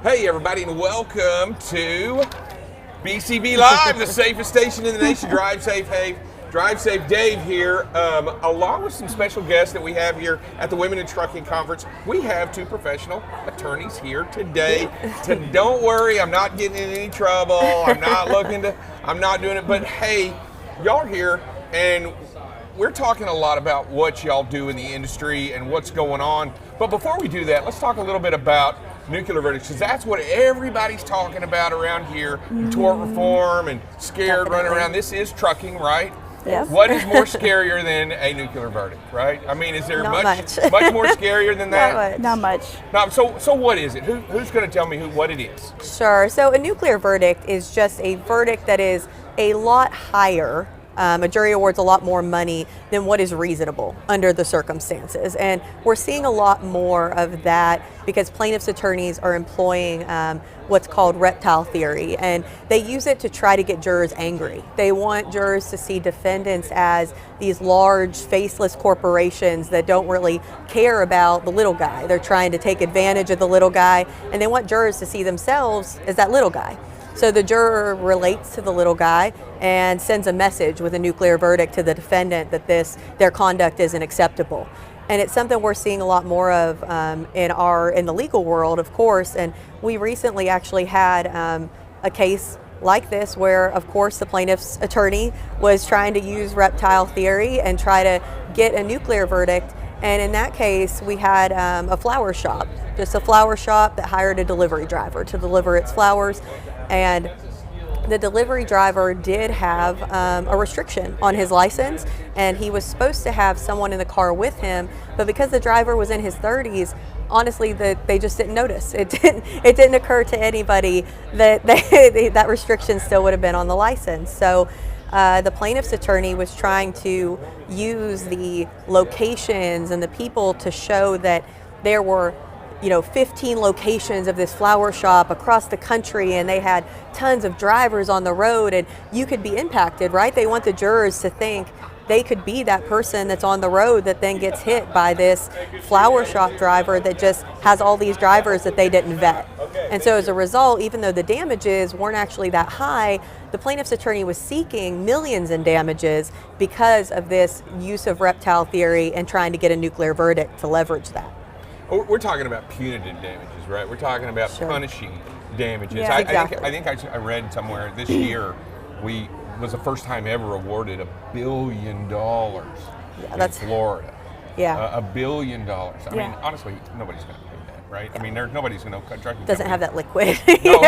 Hey everybody, and welcome to BCB Live, the safest station in the nation. Drive safe Dave here, along with some special guests that we have here at the Women in Trucking Conference. We have two professional attorneys here today. Don't worry, I'm not getting in any trouble. I'm not doing it, but hey, y'all are here, and we're talking a lot about what y'all do in the industry and what's going on. But before we do that, let's talk a little bit about nuclear verdicts, because that's what everybody's talking about around here. Tort reform and scared running around. This is trucking, right? Yes. What is more scarier than a nuclear verdict, right? I mean, is there Not much much. more scarier than that? Not much. So what is it? Who's going to tell me what it is? Sure. So a nuclear verdict is just a verdict that is a lot higher. A jury awards a lot more money than what is reasonable under the circumstances. And we're seeing a lot more of that because plaintiffs' attorneys are employing what's called reptile theory. And they use it to try to get jurors angry. They want jurors to see defendants as these large, faceless corporations that don't really care about the little guy. They're trying to take advantage of the little guy. And they want jurors to see themselves as that little guy. So the juror relates to the little guy and sends a message with a nuclear verdict to the defendant that their conduct isn't acceptable. And it's something we're seeing a lot more of in the legal world, of course. And we recently actually had a case like this where, of course, the plaintiff's attorney was trying to use reptile theory and try to get a nuclear verdict. And in that case, we had a flower shop, just a flower shop that hired a delivery driver to deliver its flowers. And the delivery driver did have a restriction on his license, and he was supposed to have someone in the car with him, but because the driver was in his 30s, honestly, they just didn't notice. It didn't occur to anybody that that restriction still would have been on the license. So the plaintiff's attorney was trying to use the locations and the people to show that there were 15 locations of this flower shop across the country, and they had tons of drivers on the road, and you could be impacted, right? They want the jurors to think they could be that person that's on the road that then gets hit by this flower shop driver that just has all these drivers that they didn't vet. And so as a result, even though the damages weren't actually that high, the plaintiff's attorney was seeking millions in damages because of this use of reptile theory and trying to get a nuclear verdict to leverage that. We're talking about punitive damages, right? We're talking about punishing damages. Yeah, exactly. I think I read somewhere this year was the first time ever awarded $1 billion in Florida. Yeah. $1 billion. I mean, honestly, nobody's going to pay that, right? I mean, nobody's going to contract. Doesn't have that liquidity. No,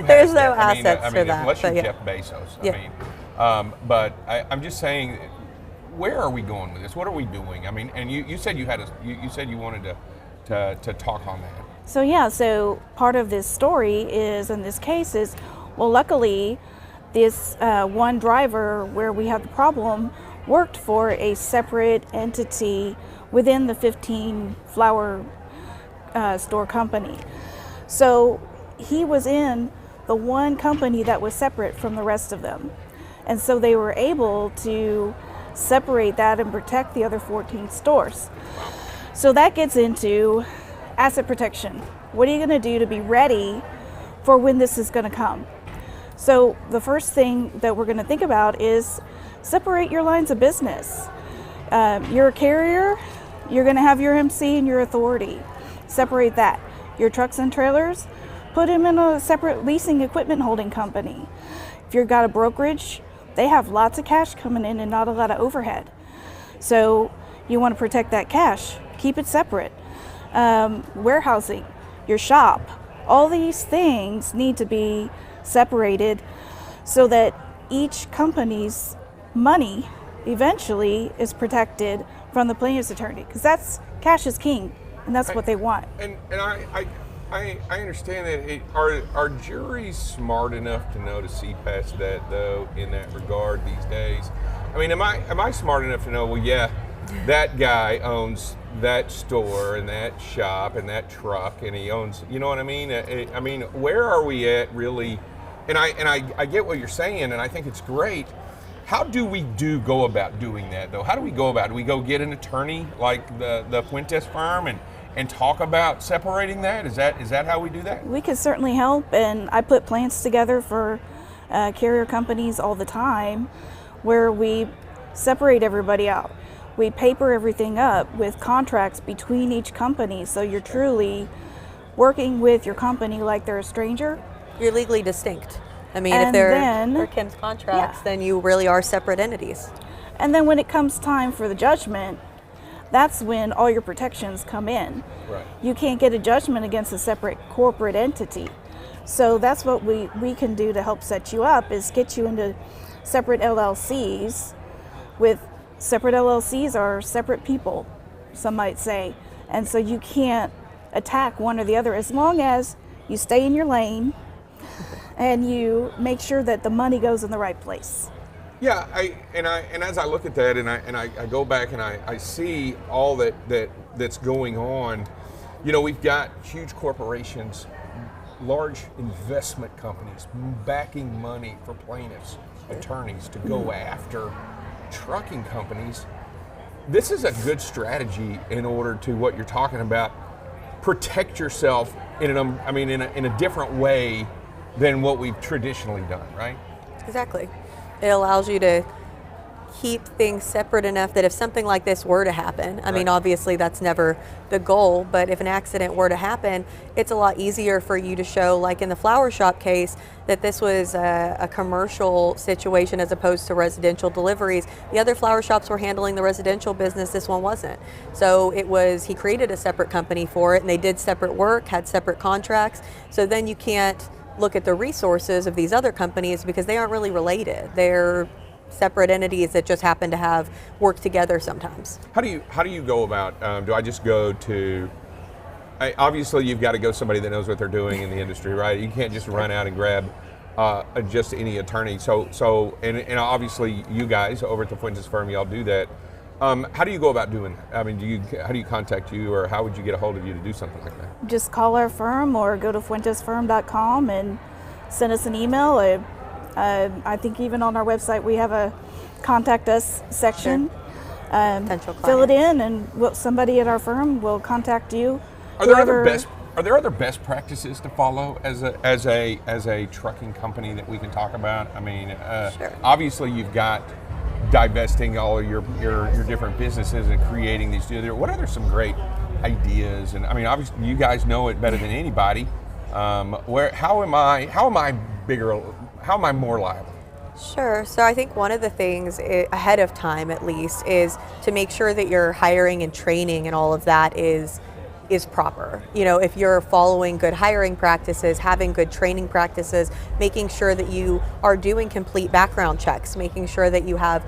there's no assets for that. Unless you're Jeff Bezos. Yeah. But I'm just saying, where are we going with this? What are we doing? I mean, and you said you wanted to talk on that. So part of this story is, in this case, is, well, luckily, this one driver where we have the problem worked for a separate entity within the 15 flower store company. So he was in the one company that was separate from the rest of them. And so they were able to separate that and protect the other 14 stores. So that gets into asset protection. What are you going to do to be ready for when this is going to come? So the first thing that we're going to think about is separate your lines of business. You're a carrier, you're going to have your MC and your authority. Separate that. Your trucks and trailers, put them in a separate leasing equipment holding company. If you've got a brokerage, they have lots of cash coming in and not a lot of overhead. So you want to protect that cash. Keep it separate. Warehousing, your shop, all these things need to be separated so that each company's money eventually is protected from the plaintiff's attorney, because that's cash is king, and that's what they want. And I understand that. Are juries smart enough to know to see past that, though, in that regard these days? I mean, am I smart enough to know, well, yeah, that guy owns that store and that shop and that truck, and he owns, you know what I mean? I mean, where are we at really? And I get what you're saying, and I think it's great. How do we go about doing that, though? How do we go about it? Do we go get an attorney like the Fuentes firm and talk about separating that? Is that how we do that? We can certainly help, and I put plans together for carrier companies all the time where we separate everybody out. We paper everything up with contracts between each company, so you're truly working with your company like they're a stranger. You're legally distinct. I mean, And if they're then- for Kim's contracts, Yeah. then you really are separate entities. And then when it comes time for the judgment, that's when all your protections come in. Right. You can't get a judgment against a separate corporate entity. So that's what we can do to help set you up, is get you into separate LLCs. With separate LLCs are separate people, some might say. And so you can't attack one or the other, as long as you stay in your lane and you make sure that the money goes in the right place. Yeah, and as I look at that, and I go back and I see all that's going on. You know, we've got huge corporations, large investment companies backing money for plaintiffs, attorneys to go after trucking companies. This is a good strategy in order to what you're talking about. Protect yourself in a different way than what we've traditionally done, right? Exactly. It allows you to keep things separate enough that if something like this were to happen, I mean, obviously that's never the goal, but if an accident were to happen, it's a lot easier for you to show, like in the flower shop case, that this was a commercial situation as opposed to residential deliveries. The other flower shops were handling the residential business, this one wasn't. So he created a separate company for it, and they did separate work, had separate contracts. So then you can't look at the resources of these other companies because they aren't really related. They're separate entities that just happen to have worked together sometimes. How do you go about? Do I just go to? Obviously, you've got to go somebody that knows what they're doing in the industry, right? You can't just run out and grab just any attorney. So and obviously, you guys over at the Fuentes firm, y'all do that. How do you go about doing that? I mean, how do you contact you, or how would you get a hold of you to do something like that? Just call our firm or go to fuentesfirm.com and send us an email. I think even on our website we have a contact us section. Potential Fill it clients. in, and somebody at our firm will contact you. Are there other best practices to follow as a trucking company that we can talk about? I mean, obviously you've got divesting all of your different businesses and creating these. What are some great ideas? And I mean, obviously you guys know it better than anybody. How am I more liable? Sure. So I think one of the things ahead of time, at least, is to make sure that your hiring and training and all of that is proper. You know, if you're following good hiring practices, having good training practices, making sure that you are doing complete background checks, making sure that you have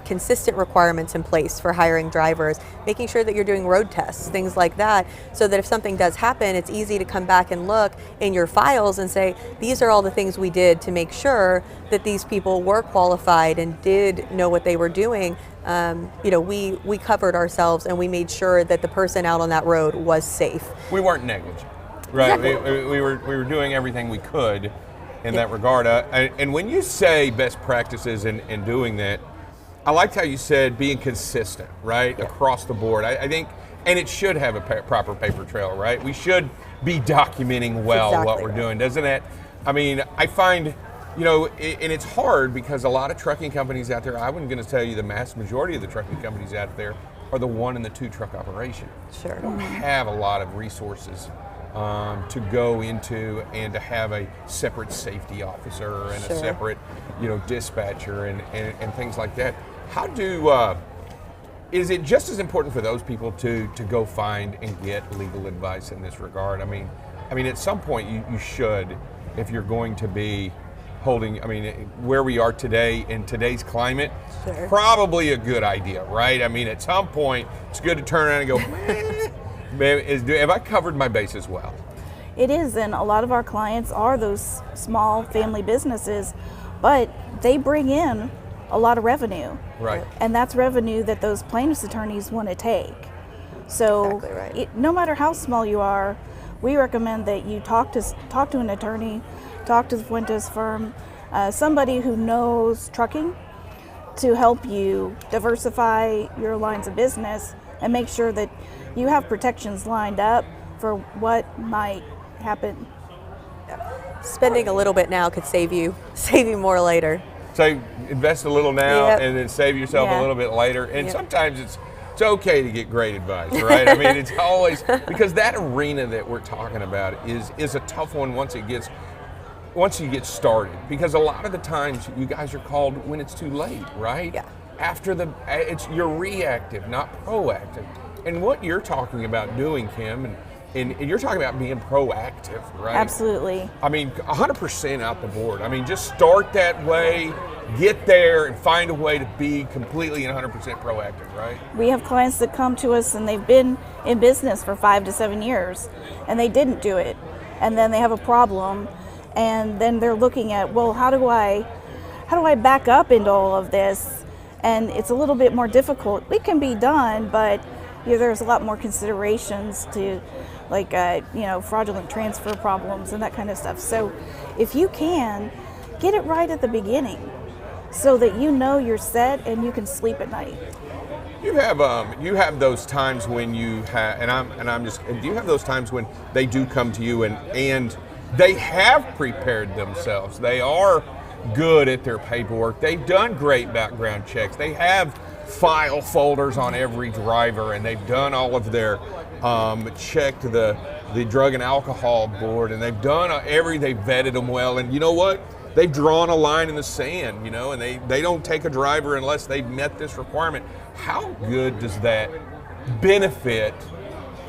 consistent requirements in place for hiring drivers, making sure that you're doing road tests, things like that, so that if something does happen, it's easy to come back and look in your files and say, these are all the things we did to make sure that these people were qualified and did know what they were doing. We covered ourselves and we made sure that the person out on that road was safe. We weren't negligent, right? Exactly. We were doing everything we could in that regard. And when you say best practices in doing that, I liked how you said being consistent, right, across the board. I think, and it should have a proper paper trail, right? We should be documenting what we're doing, doesn't it? I mean, I find. You know, and it's hard because a lot of trucking companies out there, I wasn't going to tell you the mass majority of the trucking companies out there are the 1 and the 2 truck operation. Sure. They don't have a lot of resources to go into and to have a separate safety officer and a separate, dispatcher and things like that. How is it just as important for those people to go find and get legal advice in this regard? I mean, at some point you should, if you're going to be holding, I mean, where we are today in today's climate, Sure. probably a good idea, right? I mean, at some point, it's good to turn around and go, have I covered my bases well? It is, and a lot of our clients are those small family businesses, but they bring in a lot of revenue. Right. And that's revenue that those plaintiffs' attorneys want to take. So Exactly right. no matter how small you are, we recommend that you talk to an attorney, talk to the Fuentes firm, somebody who knows trucking to help you diversify your lines of business and make sure that you have protections lined up for what might happen. Spending a little bit now could save you more later. So invest a little now Yep. and then save yourself Yeah. a little bit later. And Yep. sometimes it's okay to get great advice, right? I mean, it's always, because that arena that we're talking about is a tough one once you get started. Because a lot of the times you guys are called when it's too late, right? Yeah. You're reactive, not proactive. And what you're talking about doing, Kim, and you're talking about being proactive, right? Absolutely. I mean, 100% out the board. I mean, just start that way, get there, and find a way to be completely and 100% proactive, right? We have clients that come to us and they've been in business for 5 to 7 years and they didn't do it. And then they have a problem and then they're looking at, well, how do I back up into all of this? And it's a little bit more difficult. It can be done, but there's a lot more considerations to like fraudulent transfer problems and that kind of stuff. So if you can, get it right at the beginning so that you know you're set and you can sleep at night. You have those times when you have, do you have those times when they do come to you and they have prepared themselves? They are good at their paperwork. They've done great background checks. They have file folders on every driver, and they've done all of their checked the drug and alcohol board, and they've done they've vetted them well. And you know what? They've drawn a line in the sand, and they don't take a driver unless they've met this requirement. How good does that benefit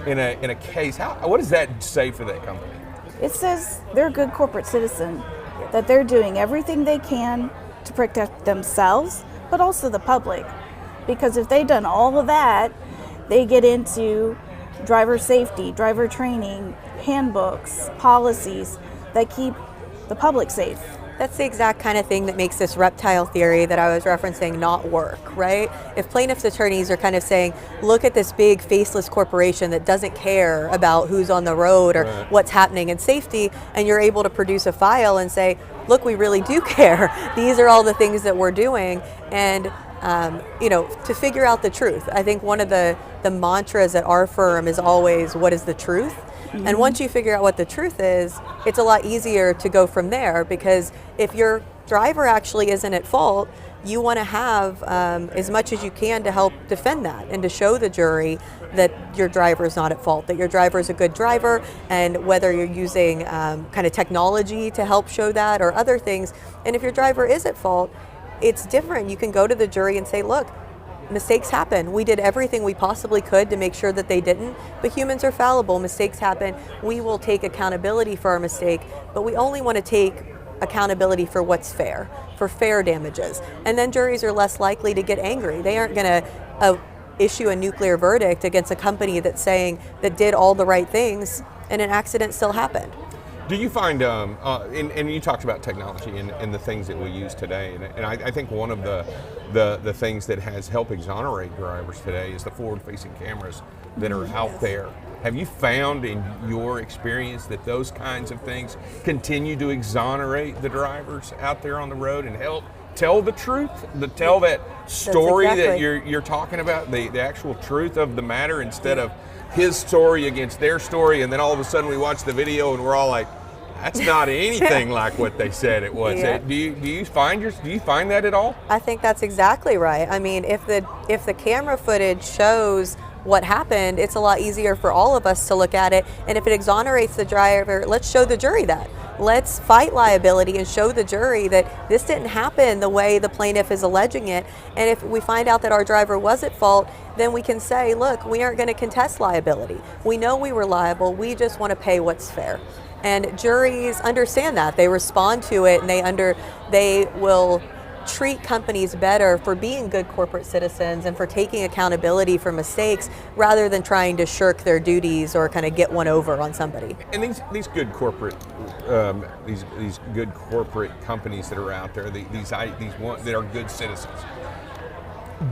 in a case? What does that say for that company? It says they're a good corporate citizen, that they're doing everything they can to protect themselves, but also the public. Because if they've done all of that, they get into driver safety, driver training, handbooks, policies that keep the public safe. That's the exact kind of thing that makes this reptile theory that I was referencing not work, right? If plaintiffs' attorneys are kind of saying, look at this big faceless corporation that doesn't care about who's on the road or what's happening in safety, and you're able to produce a file and say, look, we really do care. These are all the things that we're doing. And to figure out the truth. I think one of the mantras at our firm is always, what is the truth? Mm-hmm. And once you figure out what the truth is, it's a lot easier to go from there, because if your driver actually isn't at fault, you want to have as much as you can to help defend that and to show the jury that your driver is not at fault, that your driver is a good driver, and whether you're using kind of technology to help show that or other things. And if your driver is at fault, it's different. You can go to the jury and say, look, mistakes happen. We did everything we possibly could to make sure that they didn't, but humans are fallible. Mistakes happen. We will take accountability for our mistake, but we only want to take accountability for what's fair, for fair damages. And then juries are less likely to get angry. They aren't going to issue a nuclear verdict against a company that's saying that did all the right things and an accident still happened. Do you find, and you talked about technology and the things that we use today, and I think one of the things that has helped exonerate drivers today is the forward-facing cameras that are out there. Have you found in your experience that those kinds of things continue to exonerate the drivers out there on the road and help tell the truth, tell that story that you're talking about, the actual truth of the matter, instead of his story against their story, and then all of a sudden we watch the video and we're all like, that's not anything like what they said it was. Yeah. Do you find that at all? I think that's exactly right. I mean, if the camera footage shows what happened, it's a lot easier for all of us to look at it. And if it exonerates the driver, let's show the jury that. Let's fight liability and show the jury that this didn't happen the way the plaintiff is alleging it. And if we find out that our driver was at fault, then we can say, look, we aren't going to contest liability. We know we were liable. We just want to pay what's fair. And juries understand that. They respond to it, and they will treat companies better for being good corporate citizens and for taking accountability for mistakes rather than trying to shirk their duties or kind of get one over on somebody. And these good corporate these good corporate companies that are out there, these that are good citizens.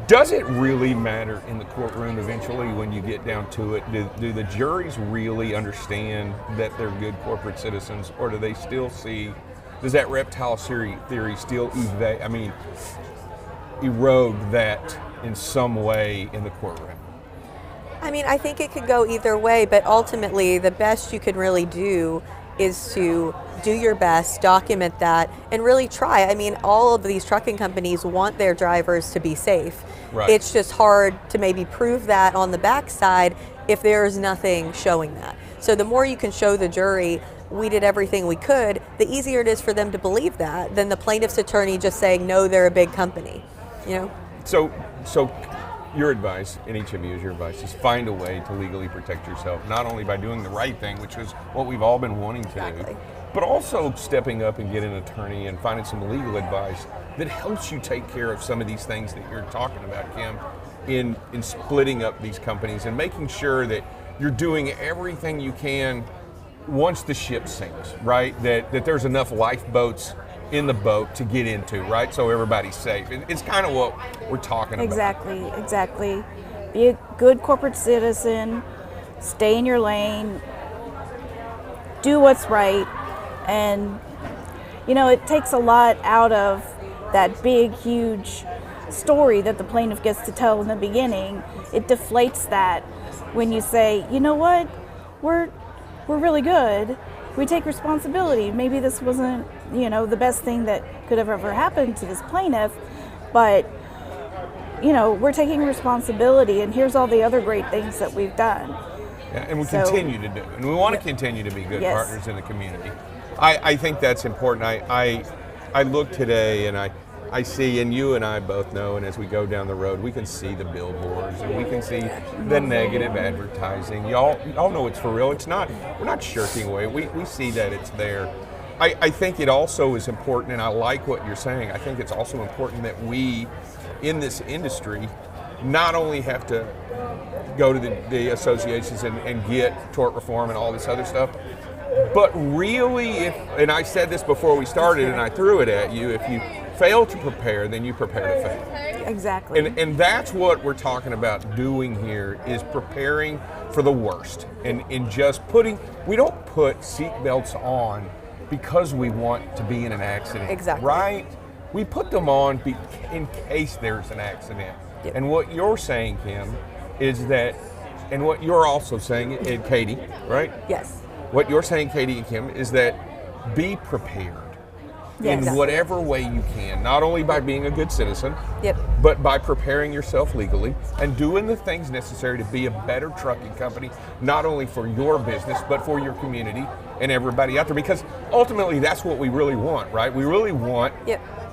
Does it really matter in the courtroom eventually when you get down to it? Do the juries really understand that they're good corporate citizens, or do they still see? Does that reptile theory still erode that in some way in the courtroom? I mean, I think it could go either way, but ultimately the best you can really do is to do your best, document that, and really try. I mean, all of these trucking companies want their drivers to be safe. Right. It's just hard to maybe prove that on the backside if there's nothing showing that. So the more you can show the jury, we did everything we could, the easier it is for them to believe that than the plaintiff's attorney just saying, no, they're a big company, you know? So your advice, and each of you is your advice, is find a way to legally protect yourself, not only by doing the right thing, which is what we've all been wanting to do, but also stepping up and getting an attorney and finding some legal advice that helps you take care of some of these things that you're talking about, Kim, in splitting up these companies and making sure that you're doing everything you can once the ship sinks, right? That there's enough lifeboats in the boat to get into, right? So everybody's safe. It's kind of what we're talking about. Exactly. Be a good corporate citizen, stay in your lane, do what's right, and you know, it takes a lot out of that big, huge story that the plaintiff gets to tell in the beginning. It deflates that when you say, you know what, we're really good. We take responsibility. Maybe this wasn't, you know, the best thing that could have ever happened to this plaintiff, but you know, we're taking responsibility, and here's all the other great things that we've done. Yeah, and we continue to do, and we want to continue to be good partners in the community. I think that's important. I look today and I see, and you and I both know, and as we go down the road, we can see the billboards and we can see the negative advertising. Y'all know it's for real. It's not, we're not shirking away. We see that it's there. I think it also is important, and I like what you're saying, I think it's also important that we, in this industry, not only have to go to the associations and get tort reform and all this other stuff, but really, and I said this before we started and I threw it at you, if you fail to prepare, then you prepare to fail. Exactly. And that's what we're talking about doing here, is preparing for the worst. And just we don't put seatbelts on because we want to be in an accident. Exactly. Right? We put them on in case there's an accident. Yep. And what you're saying, Kim, is that, and what you're also saying, and Katie, right? Yes. What you're saying, Katie and Kim, is that be prepared in whatever way you can, not only by being a good citizen, but by preparing yourself legally and doing the things necessary to be a better trucking company, not only for your business, but for your community and everybody out there. Because ultimately, that's what we really want, right? We really want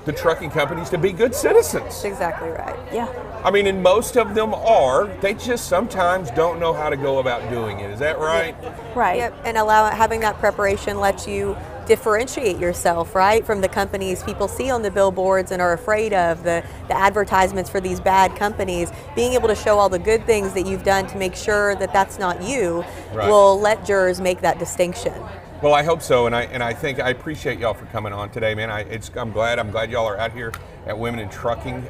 the trucking companies to be good citizens. That's exactly right. Yeah. I mean, and most of them are. They just sometimes don't know how to go about doing it. Is that right? Right. Yep. And having that preparation lets you differentiate yourself, right, from the companies people see on the billboards and are afraid of, the advertisements for these bad companies. Being able to show all the good things that you've done to make sure that that's not you will let jurors make that distinction. Well, I hope so, and I think I appreciate y'all for coming on today, man. I'm glad y'all are out here at Women in Trucking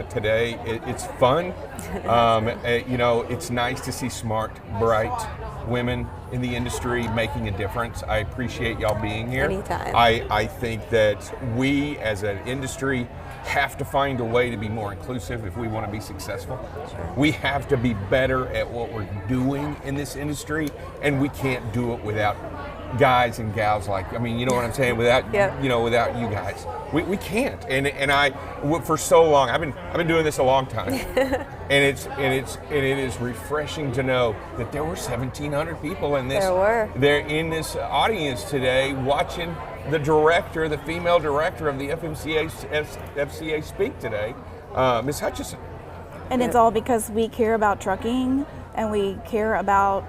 today. It's fun. You know, it's nice to see smart, bright women in the industry making a difference. I appreciate y'all being here. Anytime. I think that we as an industry have to find a way to be more inclusive if we want to be successful. Sure. We have to be better at what we're doing in this industry, and we can't do it without guys and gals like, I mean, you know what I'm saying, without without you guys, we can't. And for so long, I've been doing this a long time, and it is refreshing to know that there were 1,700 people in this. They're in this audience today watching the female director of the FCA speak today, Ms. Hutchison. And it's all because we care about trucking and we care about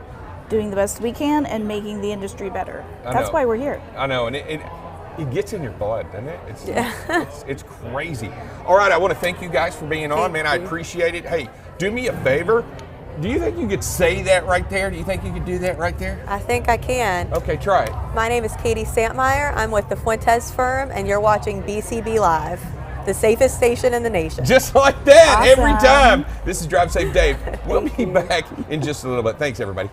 doing the best we can and making the industry better. That's know. why we're here. I know, and it gets in your blood, doesn't it? It's crazy. All right, I want to thank you guys for being on, man. I appreciate it. Hey, do me a favor. Do you think you could say that right there? Do you think you could do that right there? I think I can. Okay, try it. My name is Katie Santmeyer. I'm with the Fuentes firm, and you're watching BCB Live, the safest station in the nation. Just like that, Awesome. every time. This is Drive Safe Dave. We'll be back in just a little bit. Thanks, everybody.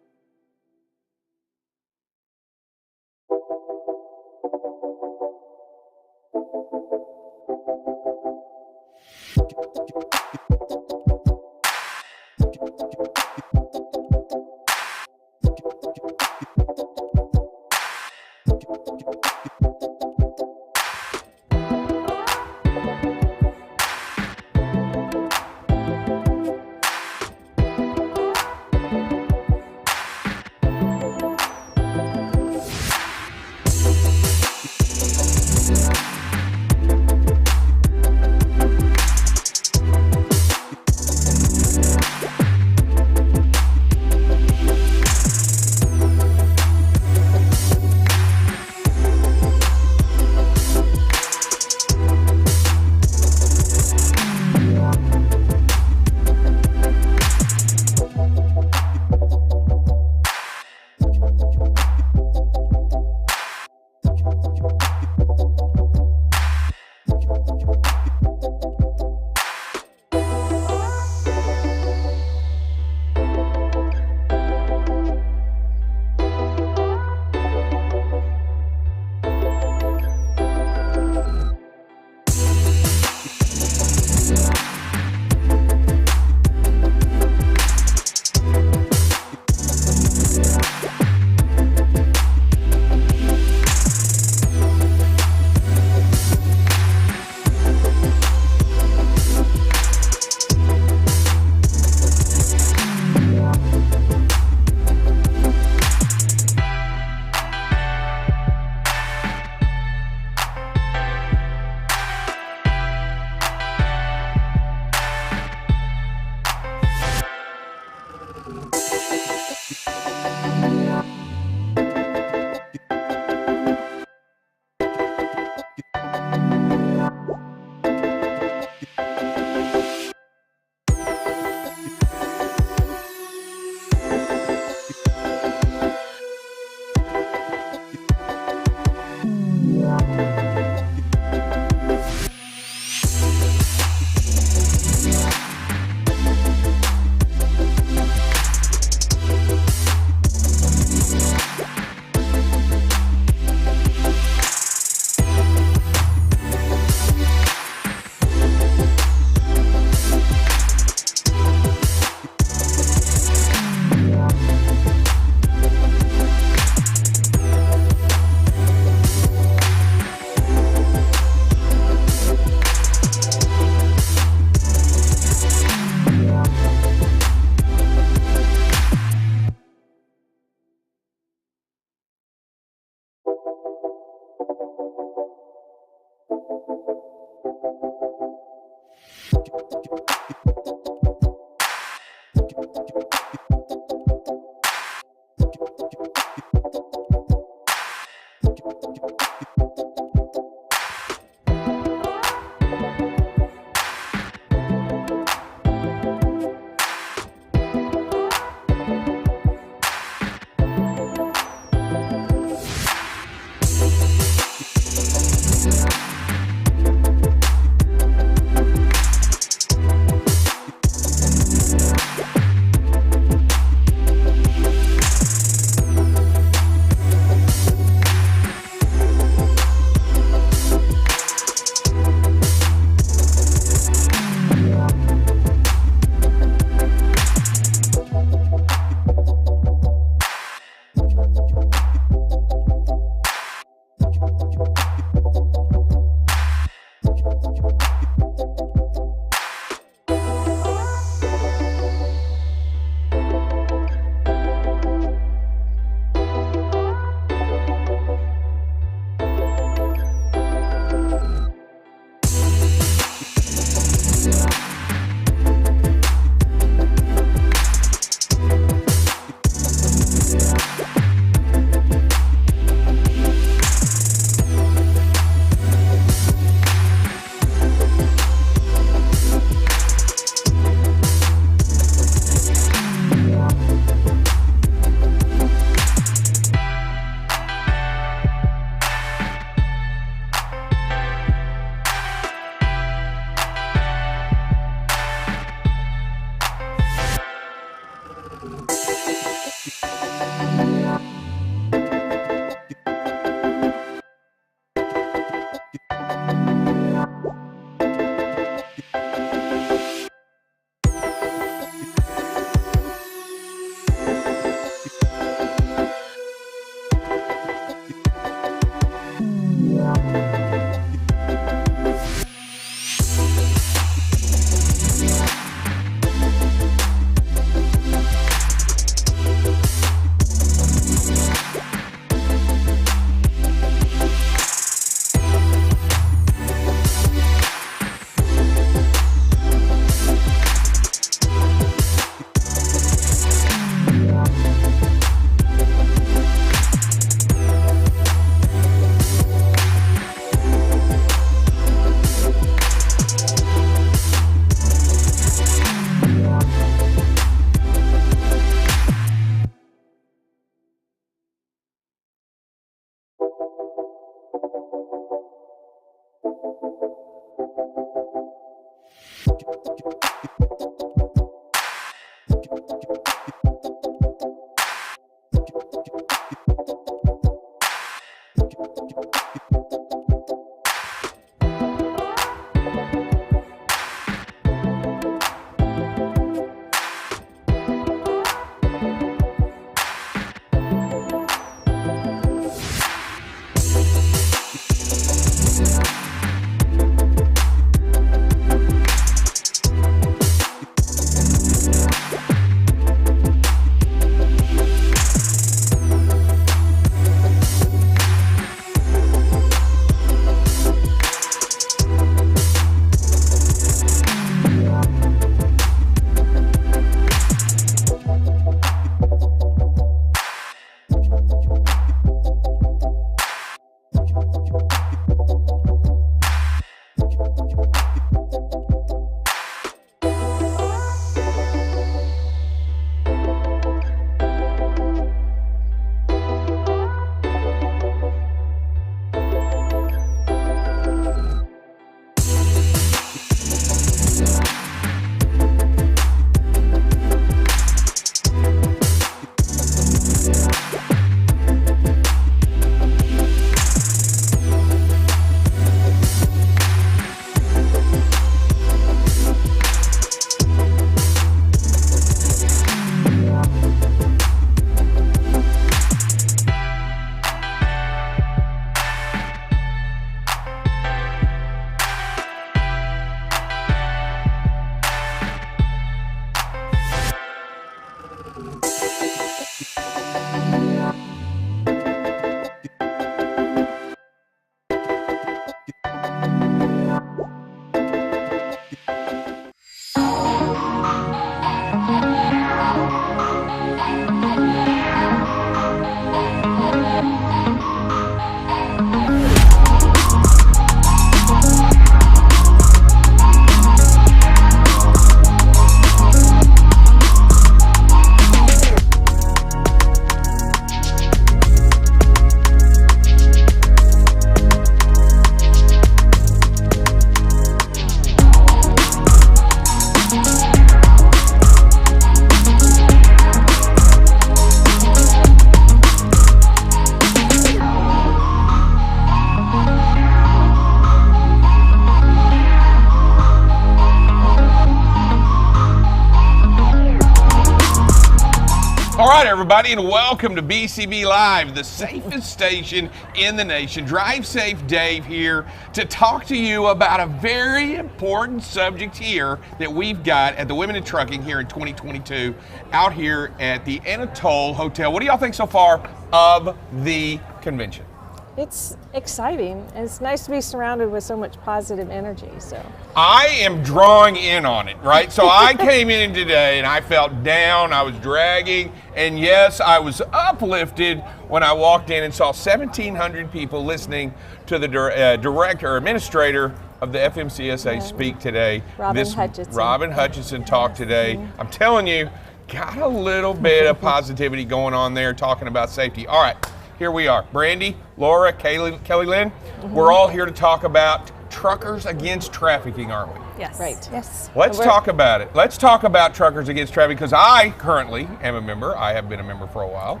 All right, everybody, and welcome to BCB Live, the safest station in the nation. Drive Safe Dave here to talk to you about a very important subject here that we've got at the Women in Trucking here in 2022 out here at the Anatole Hotel. What do y'all think so far of the convention? It's exciting. It's nice to be surrounded with so much positive energy. So I am drawing in on it, right? So I came in today and I felt down, I was dragging, and yes, I was uplifted when I walked in and saw 1,700 people listening to the director or administrator of the FMCSA speak today. Robin Hutchinson. Robin Hutchinson talk today. I'm telling you, got a little bit of positivity going on there talking about safety. All right. Here we are. Brandy, Laura, Kelly Lynn, we're all here to talk about truckers against trafficking, aren't we? Yes. Right. Yes. Let's talk about it. Let's talk about truckers against trafficking because I currently am a member. I have been a member for a while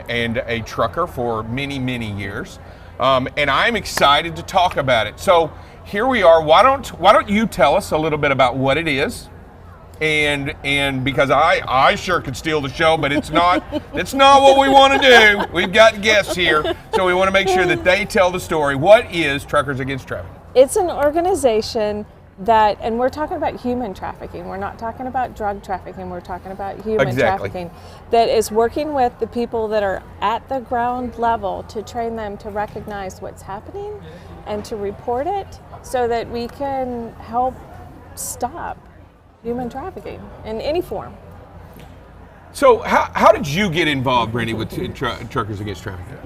and a trucker for many, many years. And I'm excited to talk about it. So here we are. Why don't you tell us a little bit about what it is? And because I sure could steal the show, but it's not what we want to do. We've got guests here, so we want to make sure that they tell the story. What is Truckers Against Trafficking? it's an organization that, and we're talking about human trafficking. We're not talking about drug trafficking. We're talking about human trafficking that is working with the people that are at the ground level to train them to recognize what's happening and to report it so that we can help stop human trafficking in any form. So how did you get involved, Brandy, with Truckers Against Trafficking?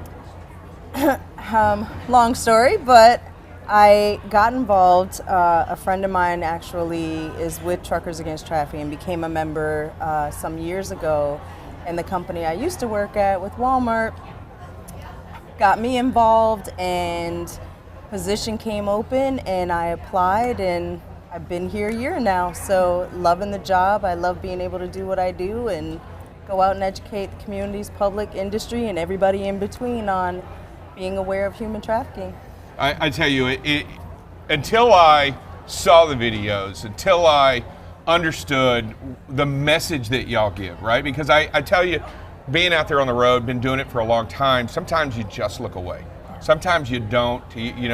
Long story, but I got involved. A friend of mine actually is with Truckers Against Trafficking and became a member some years ago. And the company I used to work at with Walmart got me involved, and position came open and I applied, and I've been here a year now. So loving the job. I love being able to do what I do and go out and educate the communities, public, industry, and everybody in between on being aware of human trafficking. I tell you, until I saw the videos, until I understood the message that y'all give, right? Because I tell you, being out there on the road, been doing it for a long time, sometimes you just look away. Sometimes you don't, you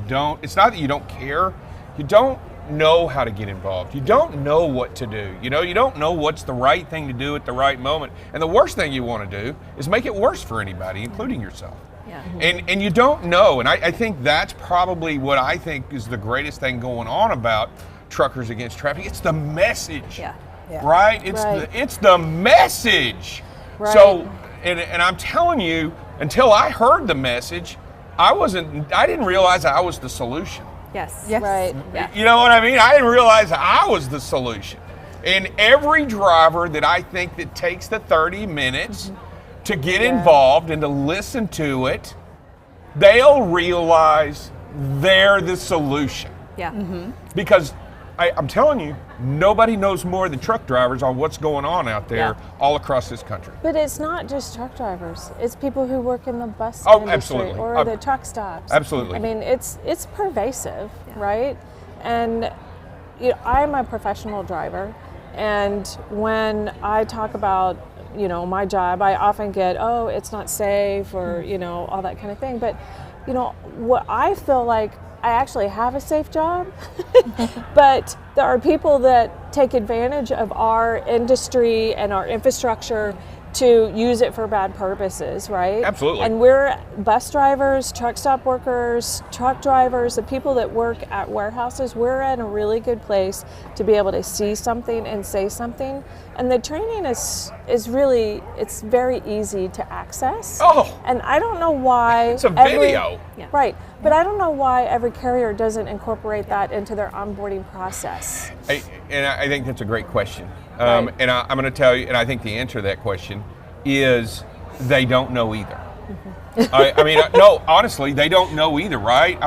don't, it's not that you don't care, you don't know how to get involved. You don't know what to do. You don't know what's the right thing to do at the right moment. And the worst thing you want to do is make it worse for anybody, including yourself. Yeah. And you don't know. And I think that's probably what I think is the greatest thing going on about Truckers Against Trafficking. It's the message. Yeah. Yeah. Right? It's the message. Right. So, and I'm telling you, until I heard the message, I didn't realize I was the solution. Yes. Yes. Right. Yeah. You know what I mean? I didn't realize I was the solution. And every driver that I think that takes the 30 minutes to get involved and to listen to it, they'll realize they're the solution. Yeah. Because I'm telling you, nobody knows more than truck drivers on what's going on out there all across this country. But it's not just truck drivers. It's people who work in the bus industry absolutely. or the truck stops. Absolutely. I mean, it's pervasive, right? And I'm a professional driver, and when I talk about my job, I often get, it's not safe, or all that kind of thing. But what I feel like I actually have a safe job, but there are people that take advantage of our industry and our infrastructure to use it for bad purposes, right? Absolutely. And we're bus drivers, truck stop workers, truck drivers, the people that work at warehouses, we're in a really good place to be able to see something and say something. And the training is really, it's very easy to access. Oh. And I don't know why. It's a video. Right. But I don't know why every carrier doesn't incorporate that into their onboarding process. And I think that's a great question. Right. And I'm going to tell you, and I think the answer to that question is they don't know either. I mean, no, honestly, they don't know either, right?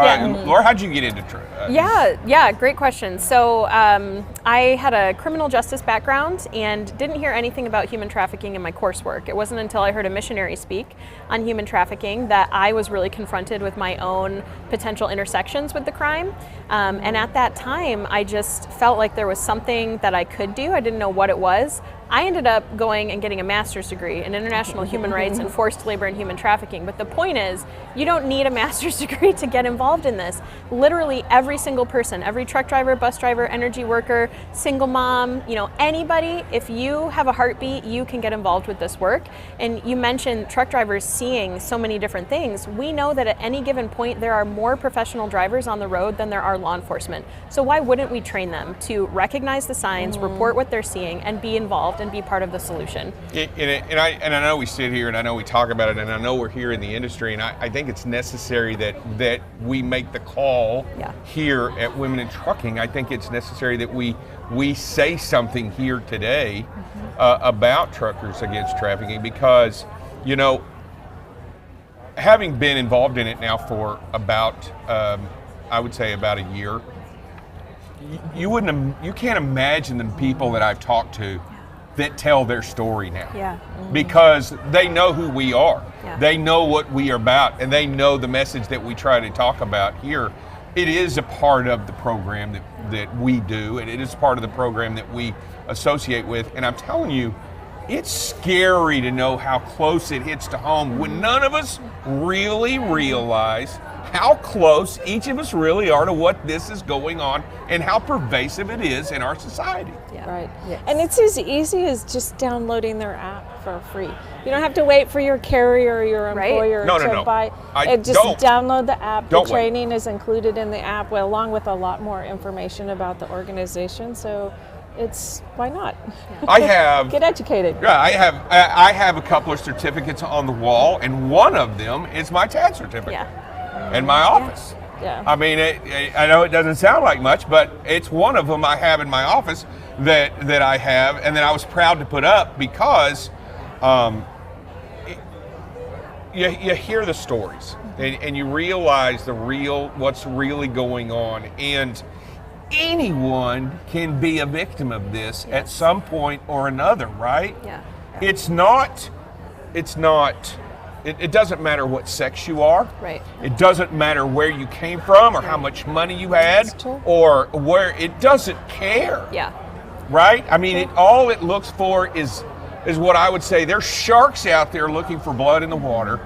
Laura, how'd you get into Yeah, great question. So I had a criminal justice background and didn't hear anything about human trafficking in my coursework. It wasn't until I heard a missionary speak on human trafficking that I was really confronted with my own potential intersections with the crime. And at that time, I just felt like there was something that I could do. I didn't know what it was. I ended up going and getting a master's degree in international human rights and forced labor and human trafficking. But the point is, you don't need a master's degree to get involved in this. Literally every single person, every truck driver, bus driver, energy worker, single mom, anybody, if you have a heartbeat, you can get involved with this work. And you mentioned truck drivers seeing so many different things. We know that at any given point, there are more professional drivers on the road than there are law enforcement. So why wouldn't we train them to recognize the signs, report what they're seeing, and be involved and be part of the solution? And I know we sit here and I know we talk about it and I know we're here in the industry, and I think it's necessary that we make the call here at Women in Trucking. I think it's necessary that we say something here today about truckers against trafficking, because having been involved in it now for about I would say about a year, you can't imagine the people that I've talked to that tell their story now. Because they know who we are. They know what we are about, and they know the message that we try to talk about here. It is a part of the program that we do, and it is part of the program that we associate with. And I'm telling you, it's scary to know how close it hits to home when none of us really realize how close each of us really are to what this is going on and how pervasive it is in our society. Right. Yes. And it's as easy as just downloading their app for free. You don't have to wait for your carrier or your employer to buy. Just download the app. The training is included in the app, along with a lot more information about the organization. So why not? I have get educated. Yeah, I have a couple of certificates on the wall, and one of them is my TAD certificate in my office. Yeah. I mean, I know it doesn't sound like much, but it's one of them I have in my office that I have, and that I was proud to put up because you hear the stories and you realize what's really going on, and anyone can be a victim of this at some point or another, right? Yeah. It doesn't matter what sex you are. Right. It doesn't matter where you came from or how much money you had or where. It doesn't care. Yeah. Right? I mean, all it looks for is what I would say. There's sharks out there looking for blood in the water,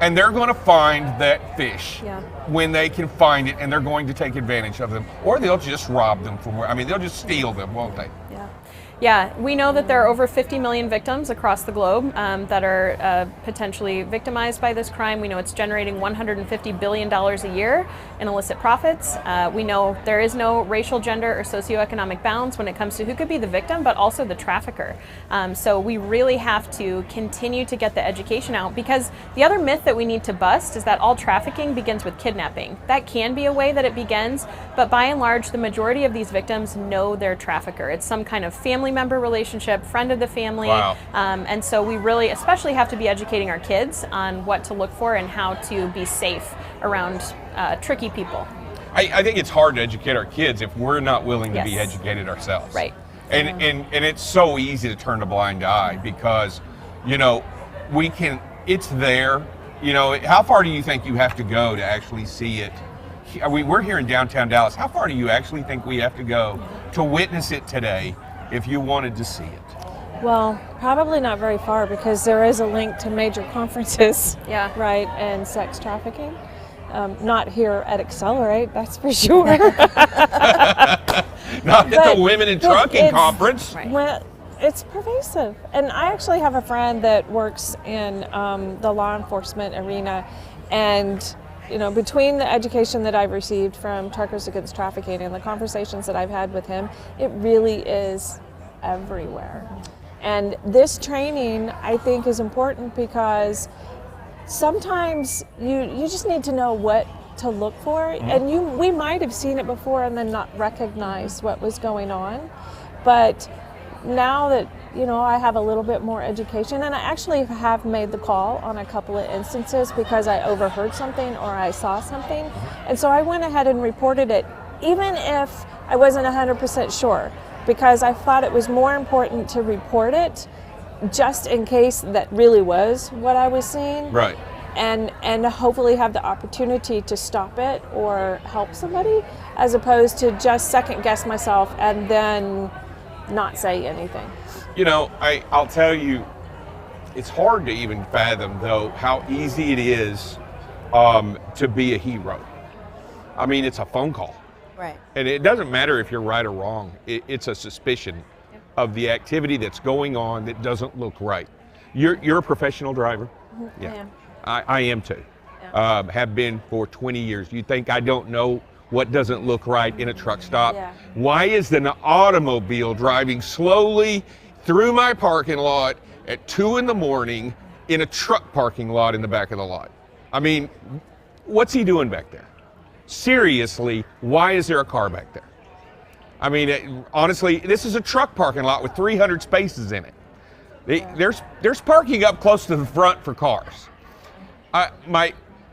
and they're going to find that fish when they can find it, and they're going to take advantage of them, or they'll just rob them they'll just steal them, won't they? Yeah, we know that there are over 50 million victims across the globe that are potentially victimized by this crime. We know it's generating $150 billion a year in illicit profits. We know there is no racial, gender, or socioeconomic bounds when it comes to who could be the victim, but also the trafficker. So we really have to continue to get the education out, because the other myth that we need to bust is that all trafficking begins with kidnapping. That can be a way that it begins, but by and large, the majority of these victims know their trafficker. It's some kind of family member relationship, friend of the family. Wow. And so we really especially have to be educating our kids on what to look for and how to be safe around tricky people. I think it's hard to educate our kids if we're not willing to be educated ourselves. Right. And it's so easy to turn a blind eye because, it's there. How far do you think you have to go to actually see it? We're here in downtown Dallas. How far do you actually think we have to go to witness it today if you wanted to see it? Well, probably not very far, because there is a link to major conferences, right, and sex trafficking. Not here at Accelerate, that's for sure. Not at the Women in Trucking Conference. Right. Well, it's pervasive. And I actually have a friend that works in the law enforcement arena, and between the education that I've received from Truckers Against Trafficking and the conversations that I've had with him, it really is everywhere. And this training, I think, is important because sometimes you just need to know what to look for, and we might have seen it before and then not recognize what was going on. But now that I have a little bit more education, and I actually have made the call on a couple of instances because I overheard something or I saw something, and so I went ahead and reported it, even if I wasn't 100% sure, because I thought it was more important to report it just in case that really was what I was seeing. Right. And hopefully have the opportunity to stop it or help somebody, as opposed to just second guess myself and then not say anything. I'll tell you, it's hard to even fathom, though, how easy it is to be a hero. I mean, it's a phone call. Right. And it doesn't matter if you're right or wrong. It's a suspicion of the activity that's going on that doesn't look right. You're a professional driver? Mm-hmm. Yeah. I am too. Have been for 20 years. You think I don't know what doesn't look right in a truck stop? Yeah. Why is an automobile driving slowly through my parking lot at 2 a.m. in a truck parking lot in the back of the lot? I mean, what's he doing back there? Seriously, why is there a car back there? I mean, honestly, this is a truck parking lot with 300 spaces in it. There's parking up close to the front for cars.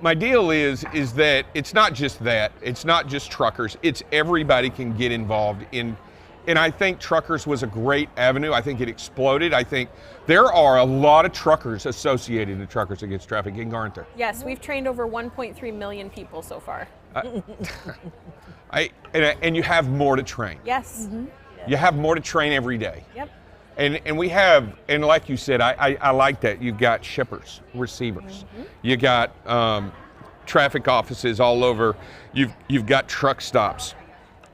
My deal is that it's not just that. It's not just truckers. It's everybody can get involved in. And I think truckers was a great avenue. I think it exploded. I think there are a lot of truckers associated with Truckers Against Trafficking, aren't there? Yes, we've trained over 1.3 million people so far. And you have more to train. Yes. Mm-hmm. You have more to train every day. Yep. And we have, and like you said, I like that. You've got shippers, receivers. Mm-hmm. You got traffic offices all over. You've got truck stops.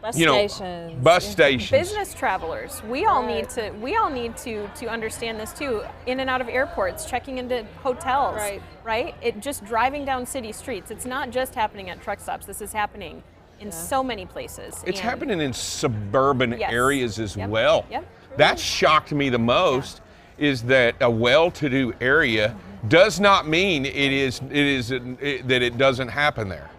Bus stations. Business travelers. We all need to understand this too. In and out of airports, checking into hotels. Right? It just driving down city streets. It's not just happening at truck stops. This is happening in so many places. It's happening in suburban areas as well. Yep. That shocked me the most, is that a well-to-do area does not mean that it doesn't happen there.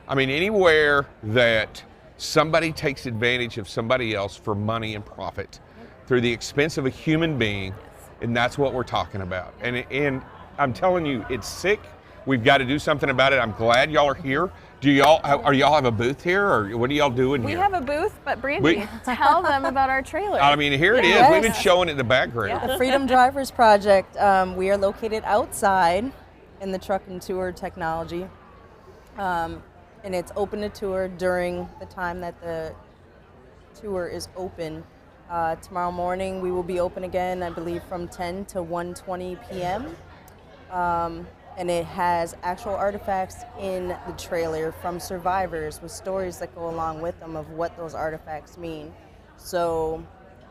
I mean, anywhere that somebody takes advantage of somebody else for money and profit through the expense of a human being, and that's what we're talking about. And I'm telling you, it's sick. We've got to do something about it. I'm glad y'all are here. Do y'all have a booth here, or what are y'all doing here? We have a booth, but Brandy, tell them about our trailer. I mean, here it is. We've been showing it in the background. The Freedom Drivers Project. We are located outside in the truck and tour technology, and it's open to tour during the time that the tour is open. Tomorrow morning we will be open again, I believe, from 10 to 1:20 p.m. And it has actual artifacts in the trailer from survivors with stories that go along with them of what those artifacts mean. So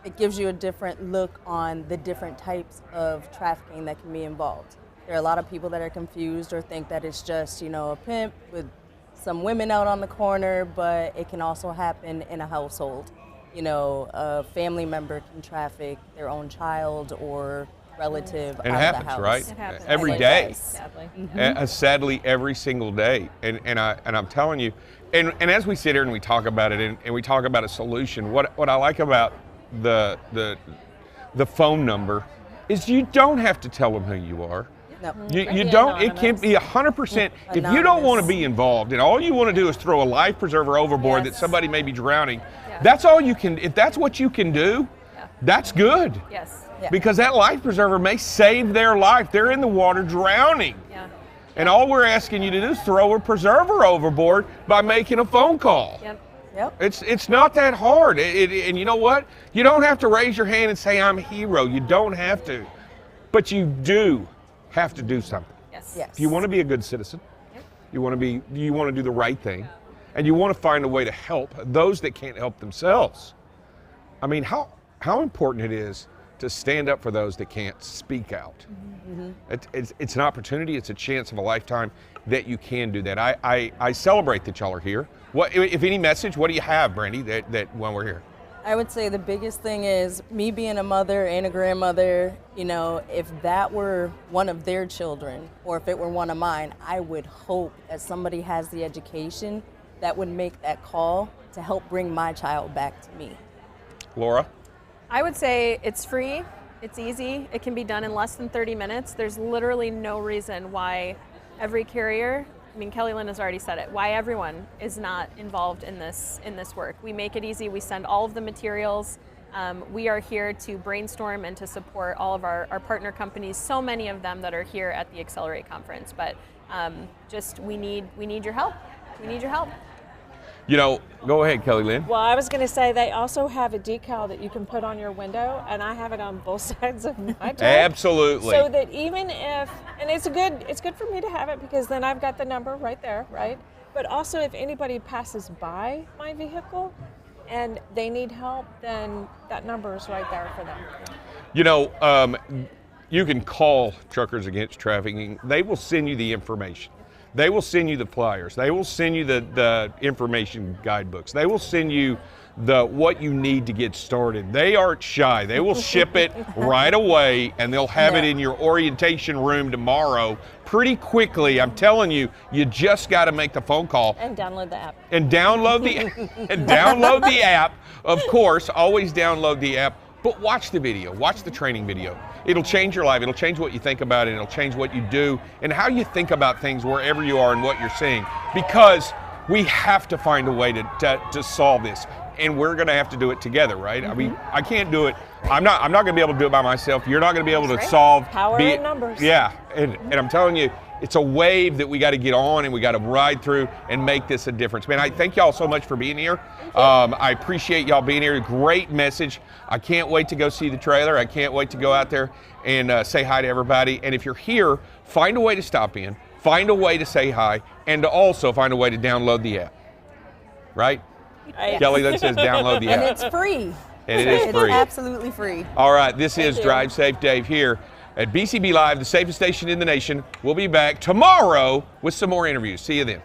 it gives you a different look on the different types of trafficking that can be involved. There are a lot of people that are confused or think that it's just, a pimp with some women out on the corner, but it can also happen in a household. A family member can traffic their own child or relative it out happens, of the house. right? It happens Every day. Sadly. Sadly, every single day. And I'm telling you, and as we sit here and we talk about it, and we talk about a solution, what I like about the phone number is you don't have to tell them who you are. No. You don't. It can be 100%. If you don't want to be involved, and all you want to do is throw a life preserver overboard that somebody may be drowning, that's all you can. If that's what you can do, that's good. Yes. Because that life preserver may save their life. They're in the water drowning. Yeah. And all we're asking you to do is throw a preserver overboard by making a phone call. Yep. It's not that hard. And you know what? You don't have to raise your hand and say, I'm a hero. You don't have to. But you do have to do something. Yes. Yes. If you want to be a good citizen, You want to do the right thing, and you want to find a way to help those that can't help themselves. I mean, how important it is to stand up for those that can't speak out. It's an opportunity, it's a chance of a lifetime that you can do that. I celebrate that y'all are here. What, if any message, what do you have, Brandy, that when we're here? I would say the biggest thing is me being a mother and a grandmother, you know, if that were one of their children or if it were one of mine, I would hope that somebody has the education that would make that call to help bring my child back to me. Laura? I would say it's free, it's easy, it can be done in less than 30 minutes. There's literally no reason why every carrier, I mean, Kelly Lynn has already said it, why everyone is not involved in this work. We make it easy, we send all of the materials. We are here to brainstorm and to support all of our partner companies, so many of them that are here at the Accelerate conference. But we need your help. We need your help. You know, go ahead, Kelly Lynn. Well, I was going to say they also have a decal that you can put on your window, and I have it on both sides of my truck. Absolutely. So that even if, and it's good for me to have it because then I've got the number right there, right? But also if anybody passes by my vehicle and they need help, then that number is right there for them. You know, you can call Truckers Against Trafficking. They will send you the information. They will send you the flyers. They will send you the information guidebooks. They will send you what you need to get started. They aren't shy. They will ship it right away, and they'll have it in your orientation room tomorrow pretty quickly. I'm telling you, you just got to make the phone call. And download the app. And download the app. Of course, always download the app. But watch the video, watch the training video. It'll change your life, it'll change what you think about it, it'll change what you do and how you think about things wherever you are and what you're seeing. Because we have to find a way to solve this. And we're gonna have to do it together, right? I mean, I can't do it. I'm not gonna be able to do it by myself. You're not gonna be able to solve. Power in numbers. Yeah, and I'm telling you, it's a wave that we got to get on and we got to ride through and make this a difference. Man, I thank y'all so much for being here. I appreciate y'all being here. Great message. I can't wait to go see the trailer. I can't wait to go out there and say hi to everybody. And if you're here, find a way to stop in, find a way to say hi, and to also find a way to download the app. Right? Yes. Kelly then says download the app. And it's free. And it is free. It's absolutely free. All right, this is Drive Safe Dave here at BCB Live, the safest station in the nation. We'll be back tomorrow with some more interviews. See you then.